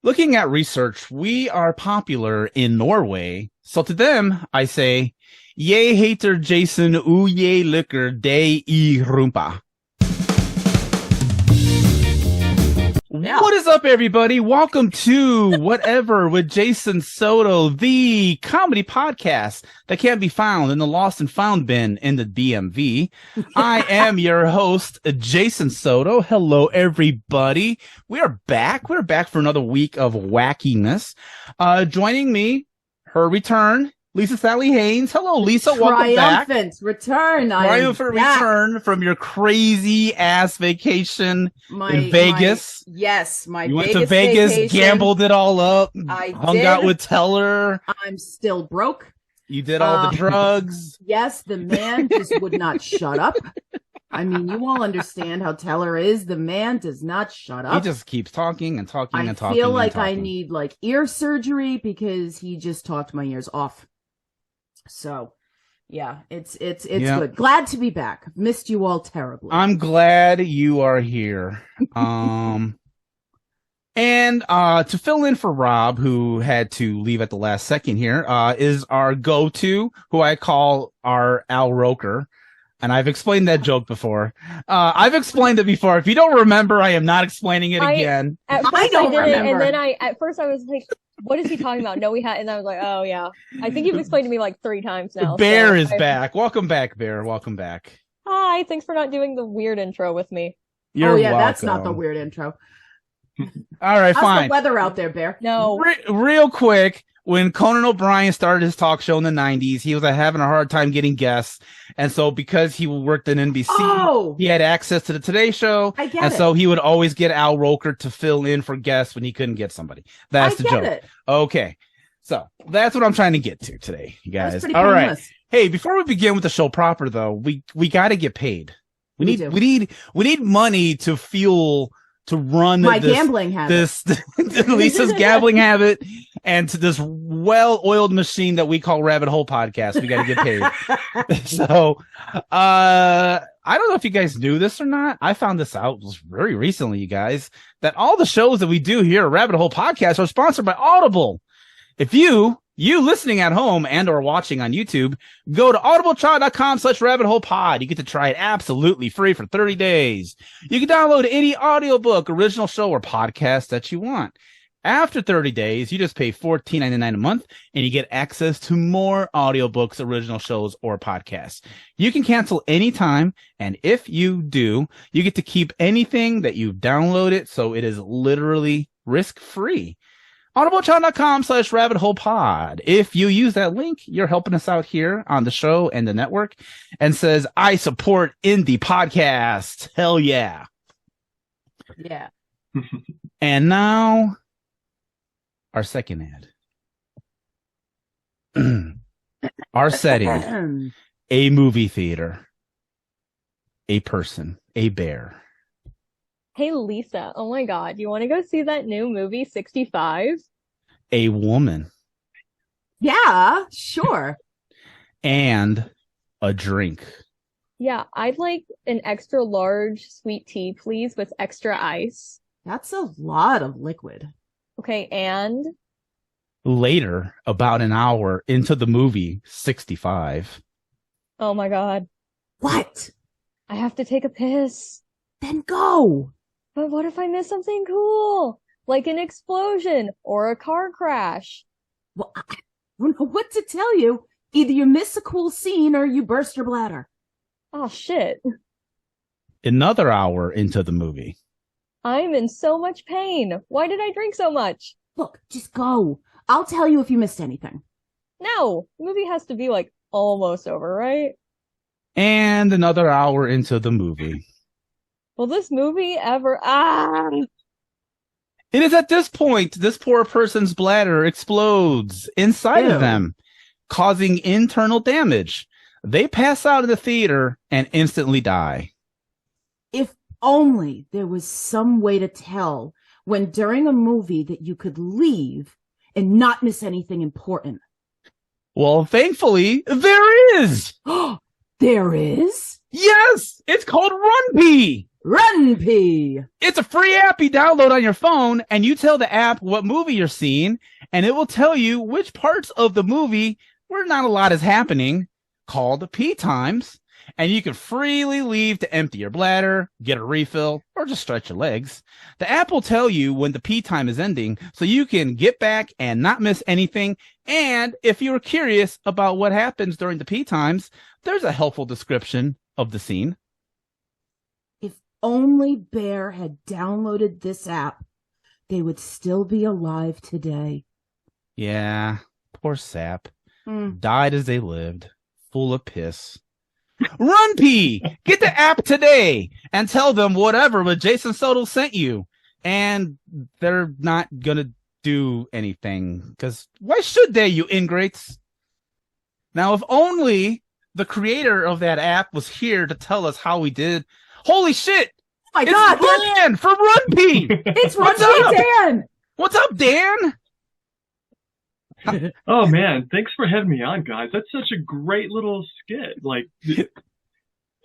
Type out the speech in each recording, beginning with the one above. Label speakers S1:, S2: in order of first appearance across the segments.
S1: Looking at research, we are popular in Norway. So to them, I say, "Jeg heter Jason og jeg liker deg I rumpa." Yeah. What is up, everybody? Welcome to Whatever with Jason Soto, the comedy podcast that can't be found in the lost and found bin in the DMV. I am your host, Jason Soto. Hello, everybody. We are back. We're back for another week of wackiness. Joining me, her return, Lisa Sally Haynes. Hello, Lisa. Welcome back.
S2: Triumphant return.
S1: Triumphant return from your crazy ass vacation in Vegas.
S2: You
S1: went to Vegas,
S2: vacation.
S1: Gambled it all up,
S2: I
S1: hung
S2: did.
S1: out with Teller.
S2: I'm still broke.
S1: You did all the drugs.
S2: Yes, the man just would not shut up. I mean, you all understand how Teller is. The man does not shut up.
S1: He just keeps talking and talking and talking.
S2: I feel like
S1: I
S2: need ear surgery because he just talked my ears off. So, yeah, it's good. Glad to be back. Missed you all terribly.
S1: I'm glad you are here. And to fill in for Rob, who had to leave at the last second here, is our go-to, who I call our Al Roker. And I've explained that joke before. I've explained it before. If you don't remember, I am not explaining it again.
S2: I don't remember.
S3: And then at first I was like, what is he talking about? No, we had, and I was like, oh yeah. I think you've explained to me like 3 times now.
S1: Bear is back. Welcome back, Bear. Welcome back.
S3: Hi, thanks for not doing the weird intro with me.
S1: You're welcome.
S2: That's not the weird intro.
S1: All right, fine.
S2: How's the weather out there, Bear?
S3: No.
S1: Real quick, when Conan O'Brien started his talk show in the 90s, he was having a hard time getting guests. And so because he worked in NBC, he had access to the Today Show. So he would always get Al Roker to fill in for guests when he couldn't get somebody. That's the joke. Okay. So that's what I'm trying to get to today, you guys. All right. Hey, before we begin with the show proper, though, we got to get paid. We need money to fuel to run
S2: my gambling habit,
S1: Lisa's gambling habit, and to this well-oiled machine that we call Rabbit Hole Podcast. We got to get paid. So, I don't know if you guys knew this or not. I found this out very recently, you guys, that all the shows that we do here at Rabbit Hole Podcast are sponsored by Audible. If you listening at home and or watching on YouTube, go to audibletrial.com/rabbitholepod. You get to try it absolutely free for 30 days. You can download any audiobook, original show, or podcast that you want. After 30 days, you just pay $14.99 a month and you get access to more audiobooks, original shows, or podcasts. You can cancel anytime, and if you do, you get to keep anything that you've downloaded, so it is literally risk-free. audibletrial.com/rabbitholepod. If you use that link, you're helping us out here on the show and the network, and says, I support indie podcasts. Hell yeah.
S2: Yeah.
S1: And now, our second ad. Our setting, a movie theater, a person, a bear.
S3: Hey, Lisa. Oh my God. You want to go see that new movie, 65?
S1: A woman.
S2: Yeah, sure.
S1: And a drink.
S3: Yeah, I'd like an extra large sweet tea, please, with extra ice.
S2: That's a lot of liquid.
S3: Okay, and?
S1: Later, about an hour into the movie, 65.
S3: Oh my God.
S2: What?
S3: I have to take a piss.
S2: Then go.
S3: But what if I miss something cool? Like an explosion or a car crash?
S2: Well, I don't know what to tell you. Either you miss a cool scene or you burst your bladder.
S3: Oh, shit.
S1: Another hour into the movie.
S3: I'm in so much pain. Why did I drink so much?
S2: Look, just go. I'll tell you if you missed anything.
S3: No, the movie has to be like almost over, right?
S1: And another hour into the movie.
S3: Will this movie ever...
S1: It is at this point, this poor person's bladder explodes inside of them, causing internal damage. They pass out of the theater and instantly die.
S2: If only there was some way to tell when during a movie that you could leave and not miss anything important.
S1: Well, thankfully, there is.
S2: There is?
S1: Yes! It's called RunPee!
S2: RunPee!
S1: It's a free app you download on your phone, and you tell the app what movie you're seeing, and it will tell you which parts of the movie where not a lot is happening, called pee times, and you can freely leave to empty your bladder, get a refill, or just stretch your legs. The app will tell you when the pee time is ending, so you can get back and not miss anything. And if you're curious about what happens during the pee times, there's a helpful description of the scene.
S2: If only Bear had downloaded this app, they would still be alive today.
S1: Yeah, poor sap. Died as they lived, full of piss. RunPee! Get the app today and tell them whatever, but Jason Soto sent you. And they're not gonna do anything, because why should they, you ingrates? Now, if only the creator of that app was here to tell us how we did. Holy shit!
S2: Oh my God!
S1: Dan from RunPee!
S2: It's RunPee Dan!
S1: What's up, Dan?
S4: Oh man, thanks for having me on, guys. That's such a great little skit. Like,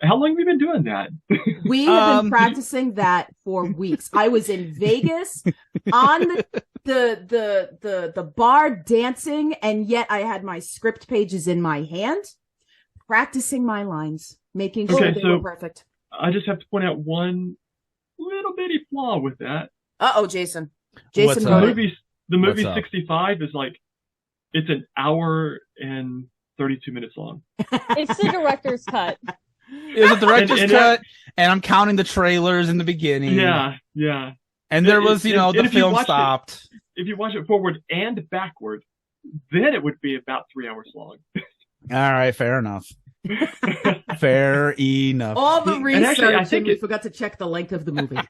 S4: how long have you been doing that?
S2: We have been practicing that for weeks. I was in Vegas on the bar dancing, and yet I had my script pages in my hand, practicing my lines, making sure they were perfect.
S4: I just have to point out one little bitty flaw with that.
S2: Uh-oh, Jason.
S4: The movie 65 is like, it's an hour and 32 minutes long.
S3: It's the director's cut.
S1: It's a director's cut, and I'm counting the trailers in the beginning.
S4: Yeah.
S1: And there was, the film stopped.
S4: If you watch it forward and backward, then it would be about 3 hours long.
S1: All right, fair enough. Fair enough.
S2: All the research,
S4: actually, I think
S2: we forgot to check the length of the movie.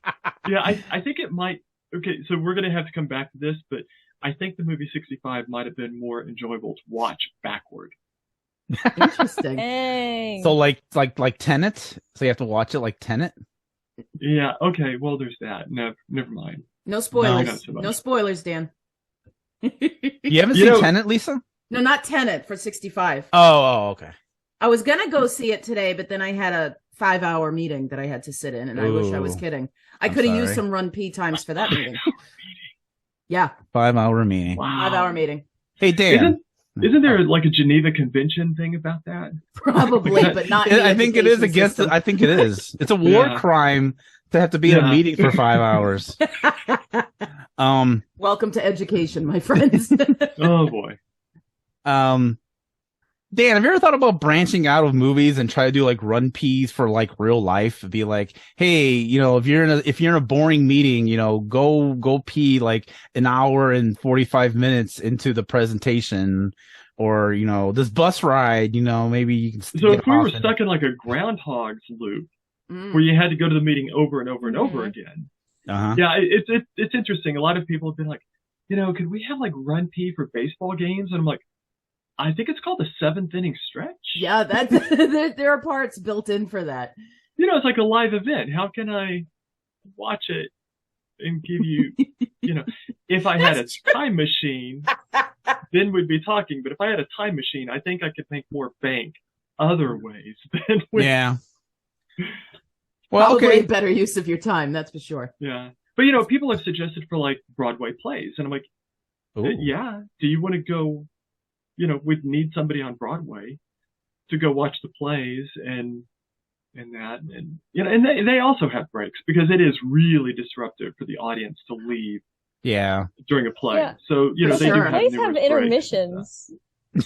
S4: Yeah, I think it might. Okay, so we're going to have to come back to this, but I think the movie 65 might have been more enjoyable to watch backward.
S2: Interesting.
S3: Dang.
S1: So like Tenet? So you have to watch it like Tenet?
S4: Yeah, okay, well, there's that. Never mind.
S2: No spoilers.
S4: No, so
S2: no spoilers, Dan.
S1: You haven't seen Tenet, Lisa?
S2: No, not Tenet for 65.
S1: Oh, okay.
S2: I was going to go see it today, but then I had a 5-hour meeting that I had to sit in, and I wish I was kidding. I could have used some RunPee times for that meeting. Yeah.
S1: 5-hour meeting.
S4: Wow.
S2: 5-hour meeting.
S1: Hey, Dan.
S4: Isn't there like a Geneva Convention thing about that?
S2: Probably, but not.
S1: I think it is against it. I think it is. It's a war crime to have to be in a meeting for 5 hours.
S2: Welcome to education, my friends.
S4: Oh boy.
S1: Dan, have you ever thought about branching out of movies and try to do like RunPees for like real life? Be like, hey, if you're in a boring meeting, go pee like an hour and 45 minutes into the presentation, or this bus ride, maybe you can.
S4: So if we were stuck in like a Groundhog's loop, where you had to go to the meeting over and over and over again, yeah, it's interesting. A lot of people have been like, could we have like RunPee for baseball games? And I'm like, I think it's called the 7th inning stretch.
S2: Yeah, there are parts built in for that.
S4: It's like a live event. How can I watch it and give you, if I had a time machine, then we'd be talking. But if I had a time machine, I think I could make more bank other ways than with.
S1: Yeah. Well,
S2: probably a better use of your time, that's for sure.
S4: Yeah. But, people have suggested for like Broadway plays. And I'm like, yeah, do you want to go? We'd need somebody on Broadway to go watch the plays and that, and and they also have breaks, because it is really disruptive for the audience to leave.
S1: Yeah.
S4: During a play.
S3: Yeah.
S4: So they do have
S3: plays have intermissions.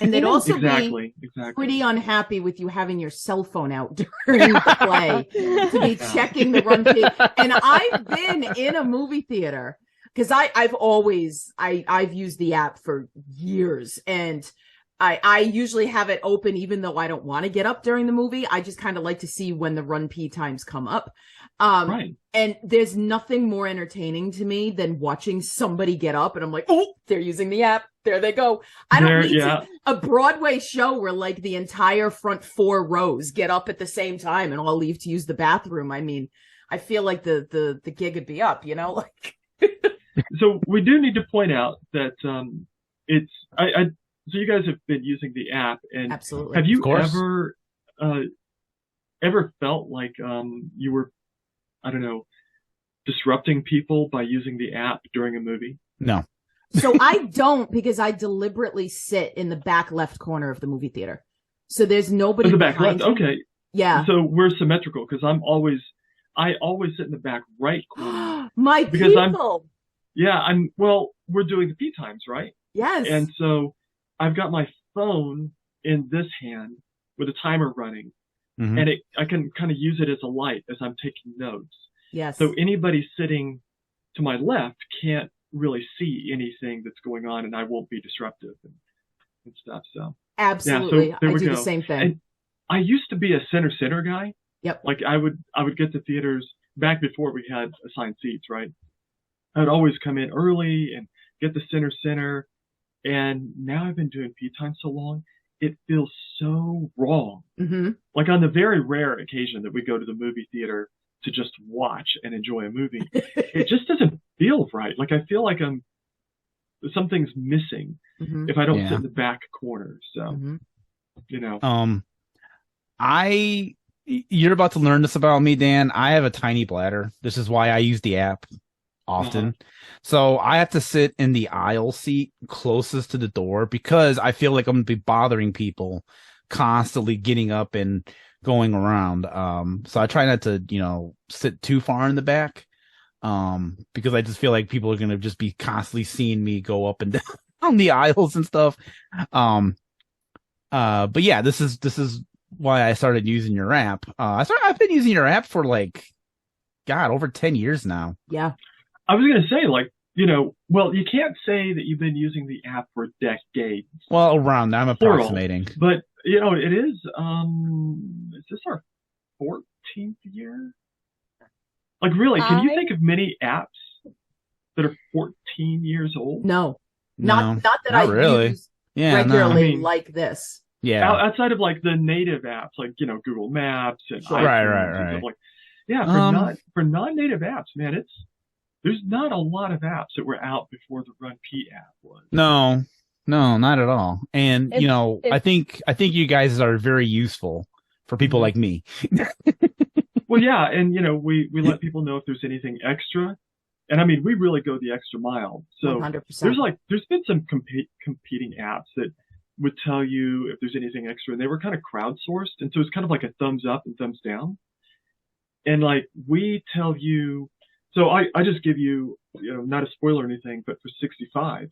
S2: And they'd also
S4: exactly.
S2: be pretty unhappy with you having your cell phone out during the play to be checking the RunPee. And I've been in a movie theater. Because I've used the app for years, and I usually have it open even though I don't want to get up during the movie. I just kind of like to see when the RunPee times come up.
S4: Right.
S2: And there's nothing more entertaining to me than watching somebody get up and I'm like, oh, they're using the app. There they go. I don't need a Broadway show where like the entire front 4 rows get up at the same time and all leave to use the bathroom. I mean, I feel like the gig would be up, like.
S4: So we do need to point out that so you guys have been using the app, and
S2: absolutely.
S4: Have you ever ever felt like you were, I don't know, disrupting people by using the app during a movie?
S1: No.
S2: So I don't, because I deliberately sit in the back left corner of the movie theater. So there's nobody
S4: the back left.
S2: me.
S4: Okay.
S2: Yeah.
S4: So we're symmetrical because I always sit in the back right corner.
S2: My
S4: because
S2: people.
S4: Well, we're doing the P times, right?
S2: Yes.
S4: And so I've got my phone in this hand with a timer running, and I can kind of use it as a light as I'm taking notes.
S2: Yes.
S4: So anybody sitting to my left can't really see anything that's going on, and I won't be disruptive and stuff. So
S2: absolutely,
S4: I
S2: do the same thing.
S4: And I used to be a center guy.
S2: Yep.
S4: Like I would get to theaters back before we had assigned seats, right? I would always come in early and get the center. And now I've been doing P time so long, it feels so wrong.
S2: Mm-hmm.
S4: Like on the very rare occasion that we go to the movie theater to just watch and enjoy a movie, it just doesn't feel right. Like I feel like something's missing if I don't sit in the back corner. So, you know.
S1: You're about to learn this about me, Dan. I have a tiny bladder. This is why I use the app often. So I have to sit in the aisle seat closest to the door because I feel like I'm going to be bothering people constantly getting up and going around. So I try not to, sit too far in the back. Because I just feel like people are going to just be constantly seeing me go up and down on the aisles and stuff. But yeah, this is why I started using your app. I've been using your app for over 10 years now.
S2: Yeah.
S4: I was going to say, well, you can't say that you've been using the app for decades.
S1: Well, around, I'm approximating.
S4: But, it is this our 14th year? Like, really, can you think of many apps that are 14 years old?
S2: No. Not that I
S1: really
S2: use regularly like this.
S1: Yeah.
S4: Outside of the native apps, like, Google Maps and iPhones
S1: right.
S4: And stuff for non-native apps, man, there's not a lot of apps that were out before the RunPee app was.
S1: No, not at all. And I think you guys are very useful for people like me.
S4: Well, yeah, and we let people know if there's anything extra, and I mean we really go the extra mile. So
S2: 100%.
S4: there's been some competing apps that would tell you if there's anything extra, and they were kind of crowdsourced, and so it's kind of like a thumbs up and thumbs down. And we tell you, so I just give you, not a spoiler or anything, but for 65.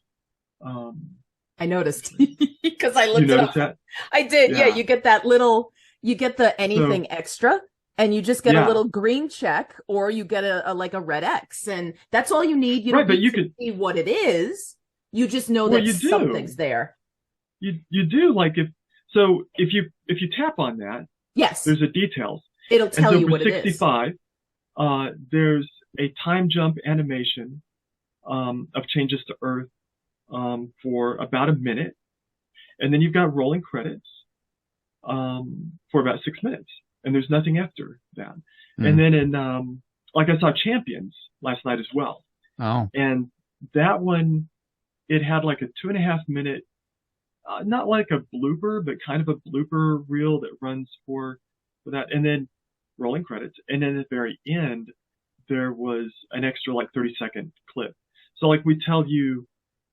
S2: I noticed because I looked
S4: you
S2: it
S4: noticed
S2: up.
S4: That?
S2: I did. Yeah, you get the anything extra. And you just get a little green check, or you get a red X, and that's all you need. You don't need to see what it is. You just know that something's there.
S4: You do if you tap on that.
S2: Yes.
S4: There's a details.
S2: It'll tell you what it is.
S4: 65, there's a time jump animation of changes to Earth for about a minute, and then you've got rolling credits for about 6 minutes. And there's nothing after that. And then I saw Champions last night as well.
S1: Oh.
S4: And that one, it had a 2.5 minute, not like a blooper, but kind of a blooper reel that runs for that. And then rolling credits. And then at the very end, there was an extra 30-second clip. So we tell you,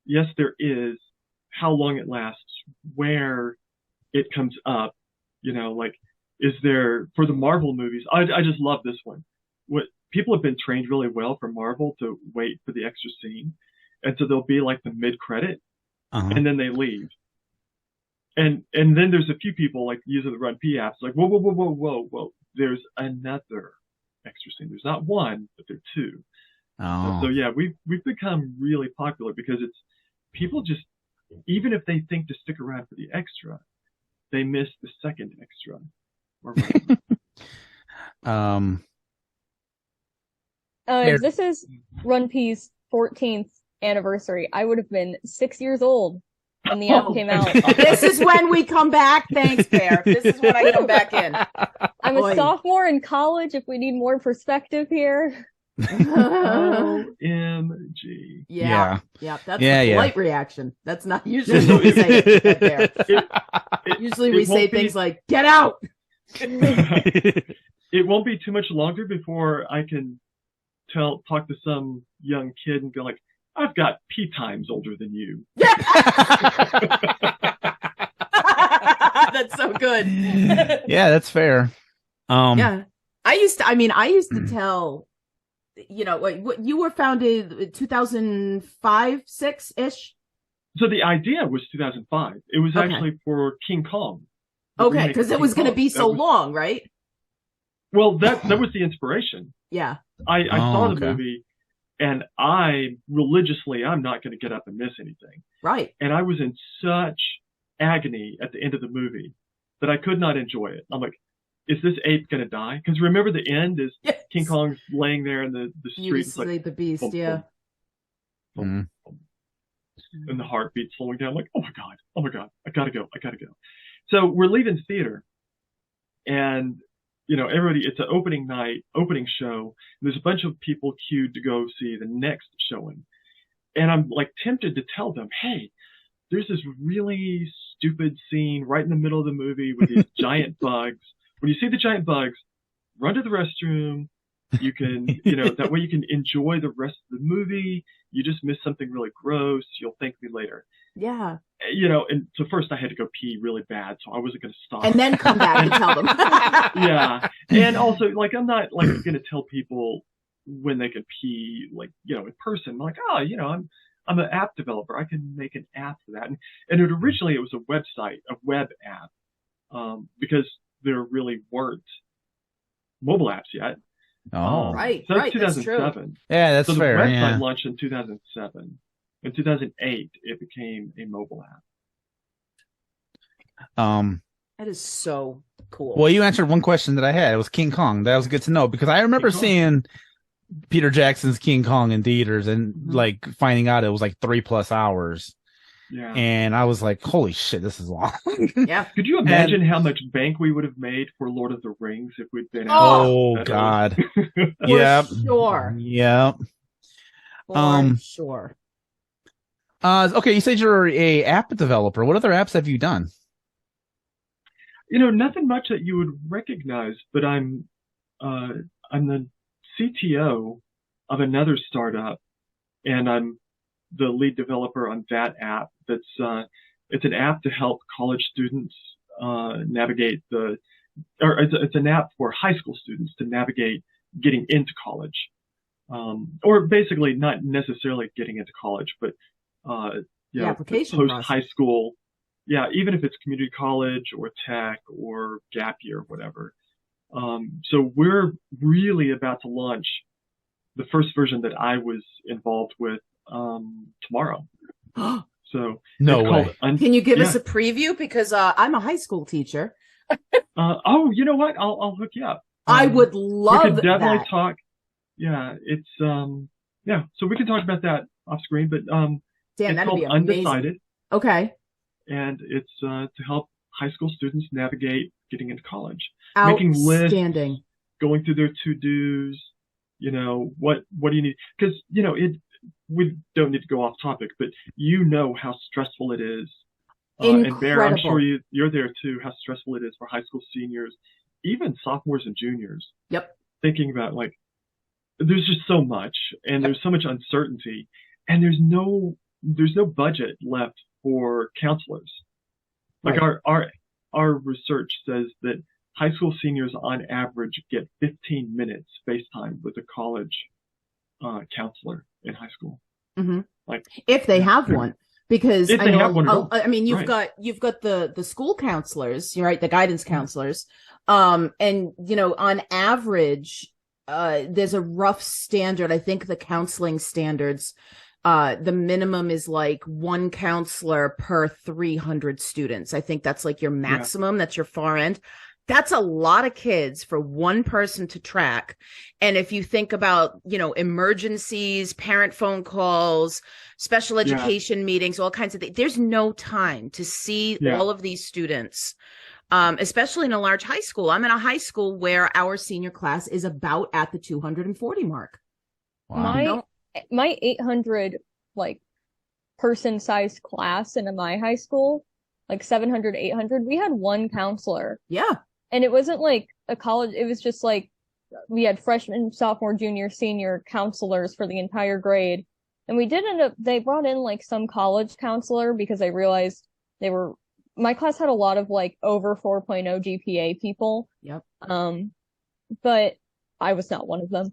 S4: yes, there is, how long it lasts, where it comes up, is there, for the Marvel movies, I just love this one. What people have been trained really well for Marvel to wait for the extra scene. And so there'll be the mid-credit, and then they leave. And then there's a few people using the RunPee apps, whoa. There's another extra scene. There's not one, but there are two.
S1: Oh.
S4: So yeah, we've become really popular because it's people just, even if they think to stick around for the extra, they miss the second extra.
S3: If this is RunPee's 14th anniversary, I would have been 6 years old when the app came out.
S2: This is when we come back. Thanks, Bear. This is when I come back in.
S3: I'm a sophomore in college, if we need more perspective here.
S4: OMG.
S2: Yeah. That's a polite reaction. That's not usually what we say there. Usually we say things like, get out.
S4: It won't be too much longer before I can talk to some young kid and go like, I've got P times older than you.
S2: That's so good.
S1: Yeah, that's fair.
S2: Yeah. I used to tell, you know, what you were founded 2005, 6-ish.
S4: So the idea was 2005. It was actually for King Kong.
S2: Okay, because it was going to be so long, right?
S4: Well, that was the inspiration.
S2: Yeah.
S4: I saw the movie, and I'm not going to get up and miss anything.
S2: Right.
S4: And I was in such agony at the end of the movie that I could not enjoy it. I'm like, is this ape going to die? Because remember the end is King Kong's laying there in the street.
S2: You like, the beast, boom, yeah.
S4: Boom, boom, boom. And the heartbeat slowing down. I'm like, oh my God, I gotta go. So we're leaving theater, and you know, everybody, it's an opening show. There's a bunch of people queued to go see the next showing. And I'm like tempted to tell them, hey, there's this really stupid scene right in the middle of the movie with these giant bugs. When you see the giant bugs, run to the restroom. You can, you know, that way you can enjoy the rest of the movie. You just missed something really gross. You'll thank me later.
S2: Yeah.
S4: You know, and so first I had to go pee really bad, so I wasn't going to stop.
S2: And then come back and tell them.
S4: Yeah. And also, like, I'm not, like, going to tell people when they can pee, like, you know, in person. Like, oh, you know, I'm an app developer. I can make an app for that. And originally it was a website, a web app, because there really weren't mobile apps yet.
S1: Oh,
S2: right.
S4: So that's 2007.
S1: Yeah, that's fair.
S4: So the website launched in 2007. In 2008, it became a mobile app.
S2: That is so cool.
S1: Well, you answered one question that I had. It was King Kong. That was good to know because I remember seeing Peter Jackson's King Kong in theaters and like finding out it was like 3+ hours.
S4: Yeah.
S1: And I was like, holy shit, this is long.
S2: Yeah.
S4: Could you imagine how much bank we would have made for Lord of the Rings if we'd been
S1: out? Oh, God. Yep.
S2: Sure.
S1: Yep.
S2: Sure.
S1: Okay, you said you're a app developer. What other apps have you done?
S4: You know, nothing much that you would recognize, but I'm the CTO of another startup, and I'm the lead developer on that app. It's an app to help college students navigate it's an app for high school students to navigate getting into college, or basically not necessarily getting into college, but
S2: the application
S4: post high school. Yeah, even if it's community college or tech or gap year or whatever. So we're really about to launch the first version that I was involved with tomorrow. So
S1: no way.
S2: Can you give us a preview? Because I'm a high school teacher.
S4: Oh, you know what? I'll hook you up.
S2: I would love
S4: we could definitely
S2: that.
S4: talk. Yeah, it's so we can talk about that off screen, but
S2: Dan,
S4: it's
S2: that'd be
S4: called
S2: amazing.
S4: Undecided.
S2: Okay.
S4: And it's to help high school students navigate getting into college.
S2: Outstanding.
S4: Making lists, going through their to-dos, you know, what do you need? Because, you know, we don't need to go off topic, but you know how stressful it is. And Bear, I'm sure you're there too, how stressful it is for high school seniors, even sophomores and juniors.
S2: Yep.
S4: Thinking about, like, there's just so much, and there's so much uncertainty, and there's no budget left for counselors. Like our research says that high school seniors on average get 15 minutes FaceTime with a college counselor in high school.
S2: Mm-hmm.
S4: Like
S2: if they have one, because
S4: if they have one at all.
S2: I mean, you've got the school counselors, right? The guidance counselors, and you know, on average, there's a rough standard. I think the counseling standards. The minimum is like one counselor per 300 students. I think that's like your maximum. That's your far end. That's a lot of kids for one person to track. And if you think about, you know, emergencies, parent phone calls, special education meetings, all kinds of things, there's no time to see all of these students, especially in a large high school. I'm in a high school where our senior class is about at the 240 mark.
S1: Wow.
S3: My 800 like person sized class in my high school, like 700, 800, we had one counselor.
S2: Yeah.
S3: And it wasn't like a college, it was just like we had freshman, sophomore, junior, senior counselors for the entire grade. And we did end up, they brought in like some college counselor because I realized my class had a lot of like over 4.0 GPA people.
S2: Yep.
S3: But I was not one of them.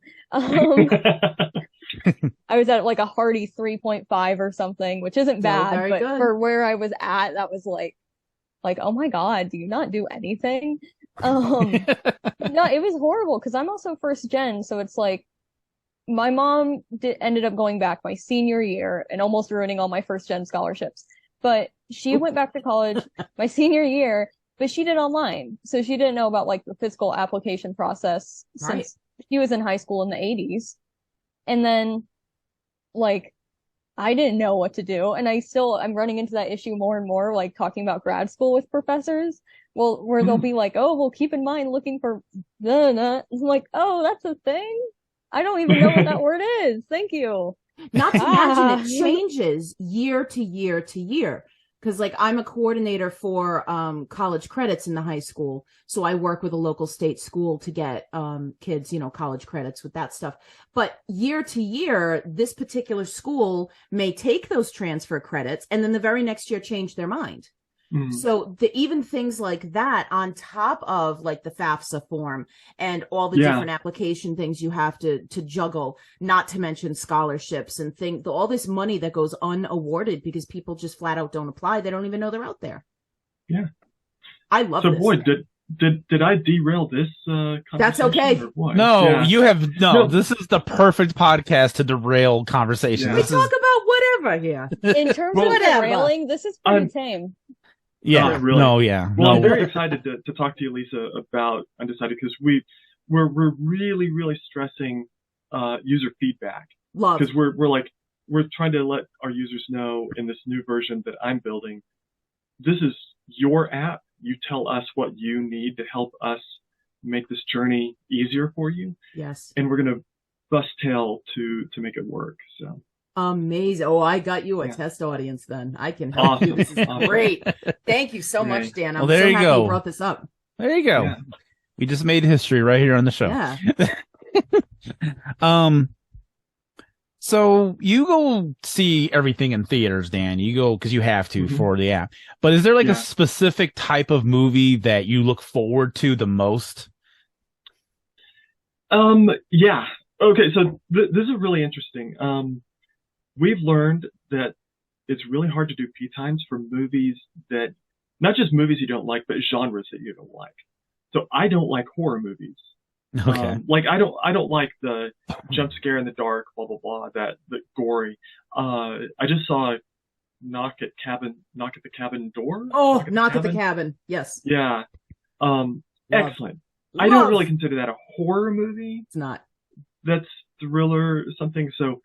S3: I was at like a hearty 3.5 or something, which isn't bad, but good. For where I was at, that was like, oh my God, do you not do anything? No, it was horrible because I'm also first gen. So it's like my mom ended up going back my senior year and almost ruining all my first gen scholarships. But she went back to college my senior year, but she did online. So she didn't know about like the physical application process since she was in high school in the 80s. And then like I didn't know what to do. And I'm running into that issue more and more, like talking about grad school with professors. Well, where they'll be like, oh, well, keep in mind looking for I'm like, oh, that's a thing? I don't even know what that word is. Thank you.
S2: Not to mention it changes year to year to year. Because like I'm a coordinator for college credits in the high school. So I work with a local state school to get kids, college credits with that stuff. But year to year, this particular school may take those transfer credits and then the very next year change their mind. Mm-hmm. So even things like that on top of like the FAFSA form and all the different application things you have to juggle, not to mention scholarships and all this money that goes unawarded because people just flat out don't apply. They don't even know they're out there.
S4: Yeah.
S2: I love this.
S4: So boy, did I derail this conversation?
S2: That's okay.
S1: No, you have no. This is the perfect podcast to derail conversation.
S2: Yeah. We talk about whatever here.
S3: In terms of derailing, this is pretty tame.
S1: Yeah.
S4: Really.
S1: No. Yeah.
S4: Well,
S1: no.
S4: I'm very excited to talk to you, Lisa, about Undecided because we're really really stressing user feedback.
S2: Love.
S4: Because we're trying to let our users know in this new version that I'm building. This is your app. You tell us what you need to help us make this journey easier for you.
S2: Yes.
S4: And we're gonna bust tail to make it work. So.
S2: Amazing. Oh, I got you a test audience then. I can help you. This is great. Thank you so much, Dan. I'm so happy you brought this up.
S1: There you go. Yeah. We just made history right here on the show.
S2: Yeah.
S1: So you go see everything in theaters, Dan. You go because you have to for the app. But is there like a specific type of movie that you look forward to the most?
S4: Yeah. Okay. So this is really interesting. We've learned that it's really hard to do P times for movies that, not just movies you don't like, but genres that you don't like. So I don't like horror movies.
S1: Okay.
S4: Like I don't like the jump scare in the dark, blah blah blah, the gory. I just saw Knock at the Cabin Door.
S2: Oh, Knock at the Cabin. Yes.
S4: Yeah. Excellent. I don't really consider that a horror movie.
S2: It's not.
S4: That's thriller or something. So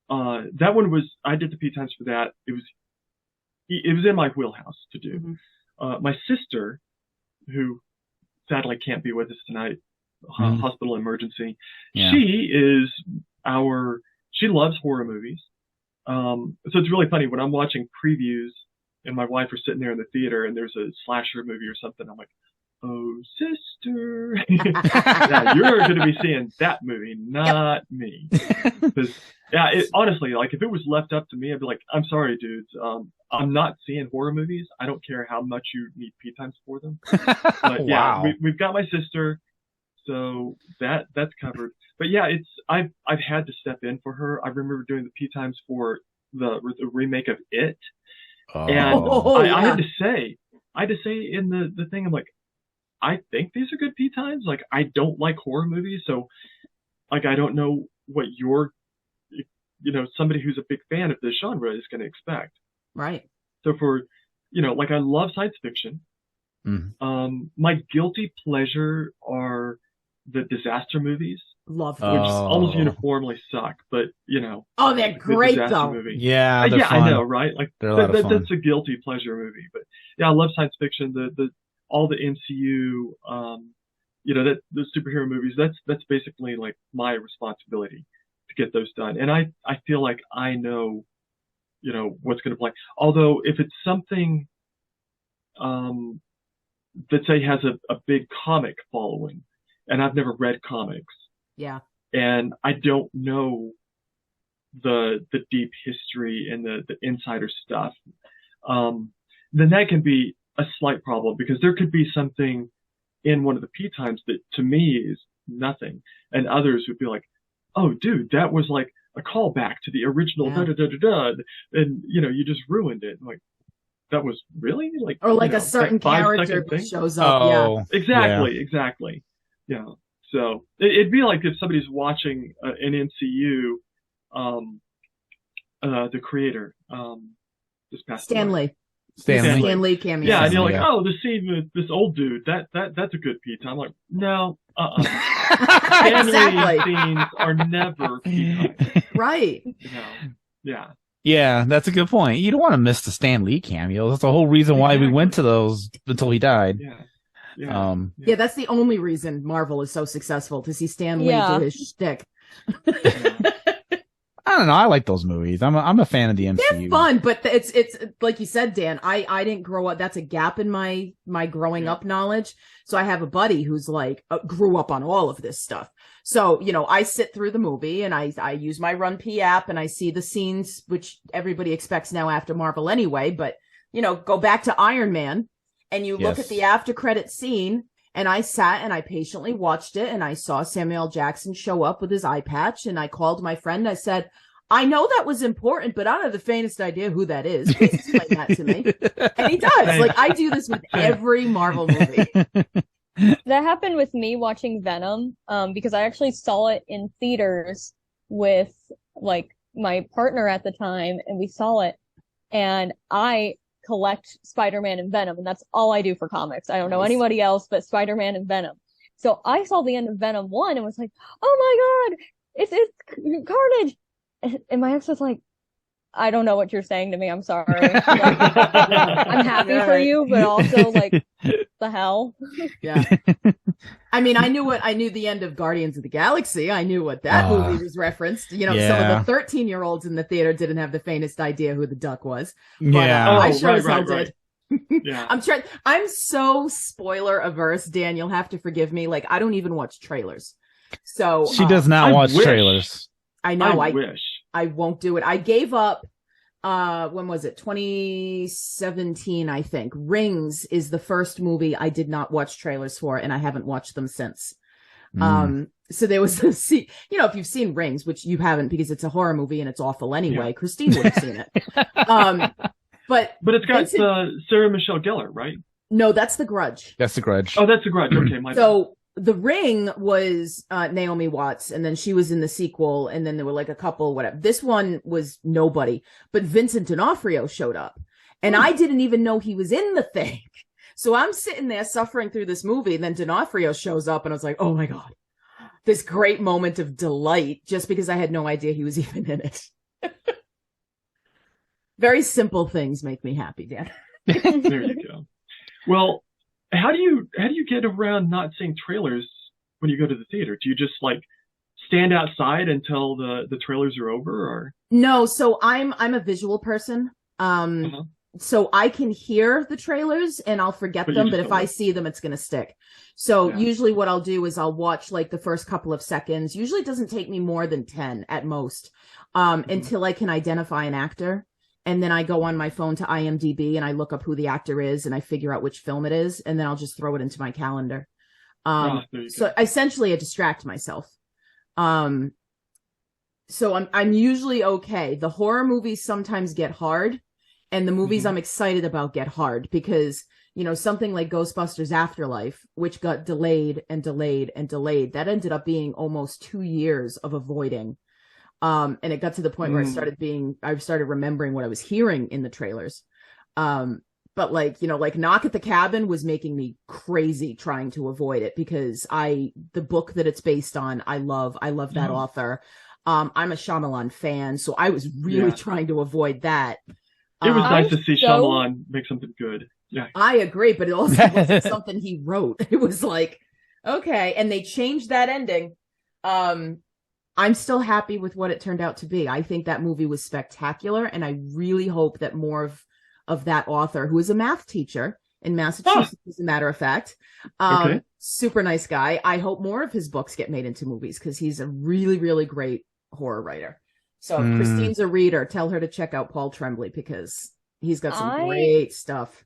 S4: that one I did the P times for that. It was in my wheelhouse to do. Mm-hmm. My sister, who sadly can't be with us tonight, hospital emergency. Yeah. She loves horror movies. So it's really funny when I'm watching previews and my wife are sitting there in the theater and there's a slasher movie or something. I'm like, oh, sister, yeah, you're going to be seeing that movie, not me. Yeah, honestly, like if it was left up to me, I'd be like, I'm sorry, dudes. I'm not seeing horror movies. I don't care how much you need P times for them. But yeah, we've got my sister, so that's covered. But yeah, I've had to step in for her. I remember doing the P times for the remake of It, and I had to say in the thing, I'm like, I think these are good P times. Like, I don't like horror movies, so like I don't know what somebody who's a big fan of this genre is going to expect.
S2: Right.
S4: So for, like I love science fiction. Mm. My guilty pleasure are the disaster movies.
S2: Love
S4: which almost uniformly suck, but
S2: Oh, they're great though.
S4: Movie.
S1: Yeah,
S4: yeah,
S1: fun.
S4: I know, right? Like
S1: that's
S4: a guilty pleasure movie. But yeah, I love science fiction. All the MCU, the superhero movies. That's basically like my responsibility to get those done. And I feel like I know, what's going to play. Although if it's something, that say has a big comic following, and I've never read comics.
S2: Yeah.
S4: And I don't know the deep history and the insider stuff. Then that can be a slight problem, because there could be something in one of the P times that to me is nothing, and others would be like, oh dude, that was like a callback to the original da da da da da, and you just ruined it. I'm like, that was really like,
S2: or like a certain character shows up.
S1: Oh,
S2: yeah,
S4: exactly. Yeah. So it'd be like if somebody's watching an MCU, the creator, this past
S2: Stan Lee cameo.
S4: Yeah, and you're like, oh, the scene with this old dude, that's a good P time. I'm like, no, Stan Lee scenes are never P time.
S2: Right.
S4: Yeah.
S1: Yeah, that's a good point. You don't want to miss the Stan Lee cameo. That's the whole reason why we went to those until he died.
S2: Yeah, that's the only reason Marvel is so successful, to see Stan Lee do his shtick.
S1: I don't know. I like those movies. I'm a fan of the MCU.
S2: They're fun, but it's like you said, Dan. I didn't grow up. That's a gap in my growing up knowledge. So I have a buddy who's like grew up on all of this stuff. So I sit through the movie and I use my RunPee app and I see the scenes, which everybody expects now after Marvel anyway. But go back to Iron Man and you look at the after credit scene. And I sat and I patiently watched it, and I saw Samuel L. Jackson show up with his eye patch, and I called my friend. I said, I know that was important, but I don't have the faintest idea who that is. Please explain that to me. And he does. Like, I do this with every Marvel movie.
S3: That happened with me watching Venom, because I actually saw it in theaters with like my partner at the time, and we saw it, and I collect Spider-Man and Venom, and that's all I do for comics. I don't know anybody else but Spider-Man and Venom. So I saw the end of Venom 1 and was like, oh my god, it's Carnage. And my ex was like, I don't know what you're saying to me. I'm sorry. Like, I'm happy for you, but also like, the hell?
S2: Yeah. I mean, I knew the end of Guardians of the Galaxy. I knew what that movie was referenced. Some of the 13-year-olds in the theater didn't have the faintest idea who the Duck was. But, I sure as hell did.
S4: Yeah.
S2: I'm so spoiler averse, Dan. You'll have to forgive me. Like, I don't even watch trailers. So
S1: she does not watch trailers.
S2: I know.
S4: I wish.
S2: I won't do it. I gave up. When was it? 2017, I think. Rings is the first movie I did not watch trailers for, and I haven't watched them since. So there was a scene, if you've seen Rings, which you haven't because it's a horror movie and it's awful anyway. Christine would have seen it. But
S4: it's got Sarah Michelle Gellar, right?
S2: No, that's The Grudge.
S1: That's The Grudge.
S4: Oh, that's The Grudge. Okay, my
S2: bad. The Ring was Naomi Watts, and then she was in the sequel, and then there were like a couple, whatever. This one was nobody, but Vincent D'Onofrio showed up, and I didn't even know he was in the thing. So I'm sitting there suffering through this movie, and then D'Onofrio shows up, and I was like, oh my god, this great moment of delight, just because I had no idea he was even in it. Very simple things make me happy, Dan.
S4: There you go. Well, how do you get around not seeing trailers when you go to the theater? Do you just like stand outside until the trailers are over, or?
S2: No, so I'm a visual person. So I can hear the trailers and I'll forget them, but if I see them, it's going to stick. So usually what I'll do is I'll watch like the first couple of seconds. Usually it doesn't take me more than 10 at most, until I can identify an actor. And then I go on my phone to IMDb and I look up who the actor is and I figure out which film it is. And then I'll just throw it into my calendar. So essentially I distract myself. So I'm usually okay. The horror movies sometimes get hard, and the movies I'm excited about get hard because, something like Ghostbusters Afterlife, which got delayed and delayed and delayed, that ended up being almost 2 years of avoiding. And it got to the point where I started remembering what I was hearing in the trailers. But like Knock at the Cabin was making me crazy trying to avoid it because the book that it's based on, I love that author. I'm a Shyamalan fan, so I was really trying to avoid that.
S4: It was nice to see Shyamalan make something good. Yeah,
S2: I agree, but it also wasn't something he wrote. It was like, okay, and they changed that ending. I'm still happy with what it turned out to be. I think that movie was spectacular, and I really hope that more of that author, who is a math teacher in Massachusetts, as a matter of fact. Super nice guy. I hope more of his books get made into movies because he's a really, really great horror writer. So if Christine's a reader, tell her to check out Paul Tremblay because he's got some great stuff.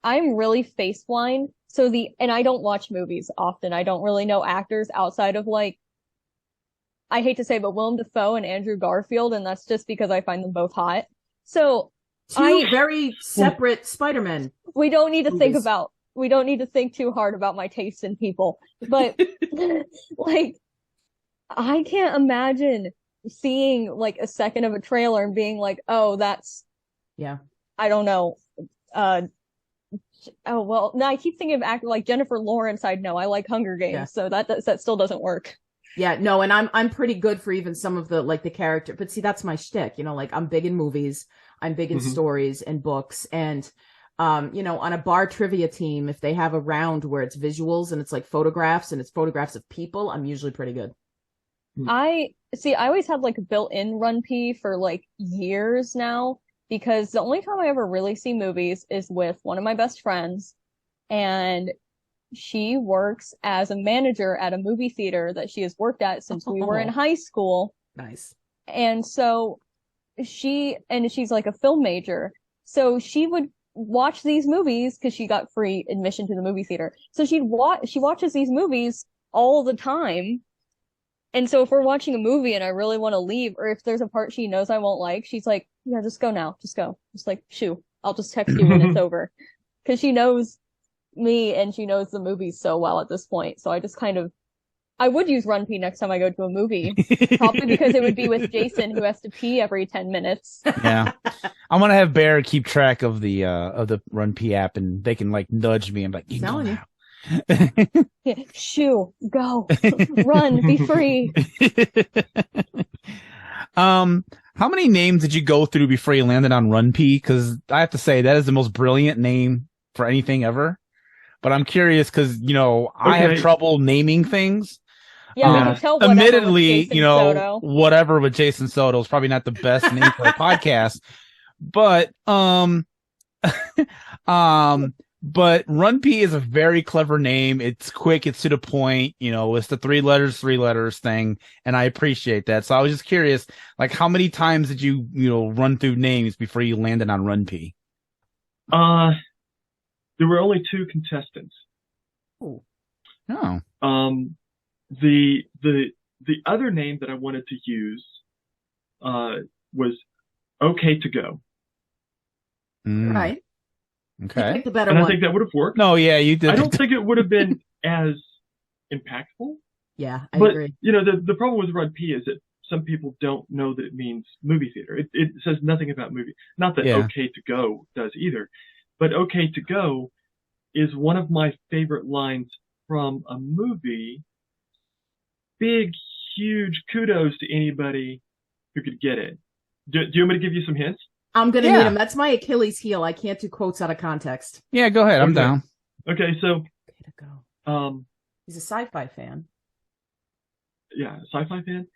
S3: I'm really face blind. And I don't watch movies often. I don't really know actors outside of like, I hate to say, but Willem Dafoe and Andrew Garfield, and that's just because I find them both hot. So
S2: two very separate Spider-Men.
S3: We don't need to think too hard about my taste in people. But like, I can't imagine seeing like a second of a trailer and being like, oh, that's, I don't know. Oh, well, no, I keep thinking of actors like Jennifer Lawrence. I know I like Hunger Games, so that still doesn't work.
S2: Yeah, no, and I'm pretty good for even some of the like the character, but see, that's my shtick, you know, like I'm big in movies, I'm big in stories and books, and you know, on a bar trivia team, if they have a round where it's visuals and it's like photographs and it's photographs of people, I'm usually pretty good.
S3: I always had like a built-in RunPee for like years now, because the only time I ever really see movies is with one of my best friends, and she works as a manager at a movie theater that she has worked at since we were in high school.
S2: Nice.
S3: And so she's like a film major. So she would watch these movies because she got free admission to the movie theater. So she watches these movies all the time. And so if we're watching a movie and I really want to leave, or if there's a part she knows I won't like, she's like, yeah, just go now. Just go. Just like, shoo. I'll just text you when it's over. Because she knows me and she knows the movies so well at this point. So I just I would use RunPee next time I go to a movie. Probably because it would be with Jason, who has to pee every 10 minutes.
S1: Yeah. I'm going to have Bear keep track of the RunPee app, and they can like nudge me and like, you know now.
S3: Yeah, shoo, go, run, be free.
S1: How many names did you go through before you landed on RunPee? Because I have to say that is the most brilliant name for anything ever. But I'm curious because, you know, I have trouble naming things.
S3: Yeah, we can tell
S1: admittedly, you know, Soto. Whatever with Jason Soto is probably not the best name for a podcast. But but RunPee is a very clever name. It's quick, it's to the point, you know, it's the three letters thing, and I appreciate that. So I was just curious, like, how many times did you run through names before you landed on RunPee?
S4: There were only two contestants.
S1: Oh.
S4: The other name that I wanted to use was OK to Go.
S2: Right.
S1: Okay.
S2: Pick the better
S4: and
S2: one.
S4: I think that would have worked.
S1: No, yeah, you did.
S4: I don't think it would have been as impactful.
S2: Yeah, I agree.
S4: You know, the problem with RunPee is that some people don't know that it means movie theater. It says nothing about movie. Not that OK to Go does either. But OK to Go is one of my favorite lines from a movie. Big, huge kudos to anybody who could get it. Do you want me to give you some hints?
S2: I'm going to need them. That's my Achilles heel. I can't do quotes out of context.
S1: Yeah, go ahead. I'm down.
S4: Okay, so...
S2: Okay to go. He's a sci-fi fan.
S4: Yeah, sci-fi fan?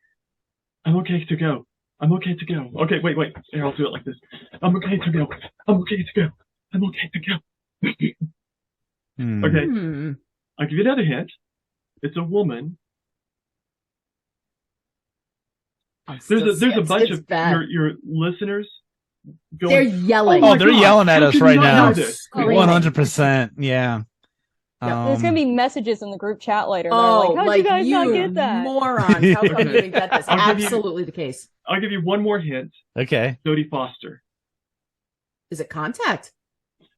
S4: I'm okay to go. I'm okay to go. Okay, wait. Here, I'll do it like this. I'm okay to go. I'm okay to go. I'm okay to go. Okay. I'll give you another hint. It's a woman. There's a bunch of your listeners going,
S2: they're yelling.
S1: Oh, they're yelling at us right now. 100%. Yeah.
S3: There's going to be messages in the group chat later. Like, how'd you guys not get that?
S2: Morons. How come you didn't get this? Absolutely the case.
S4: I'll give you one more hint.
S1: Okay.
S4: Jodie Foster.
S2: Is it Contact?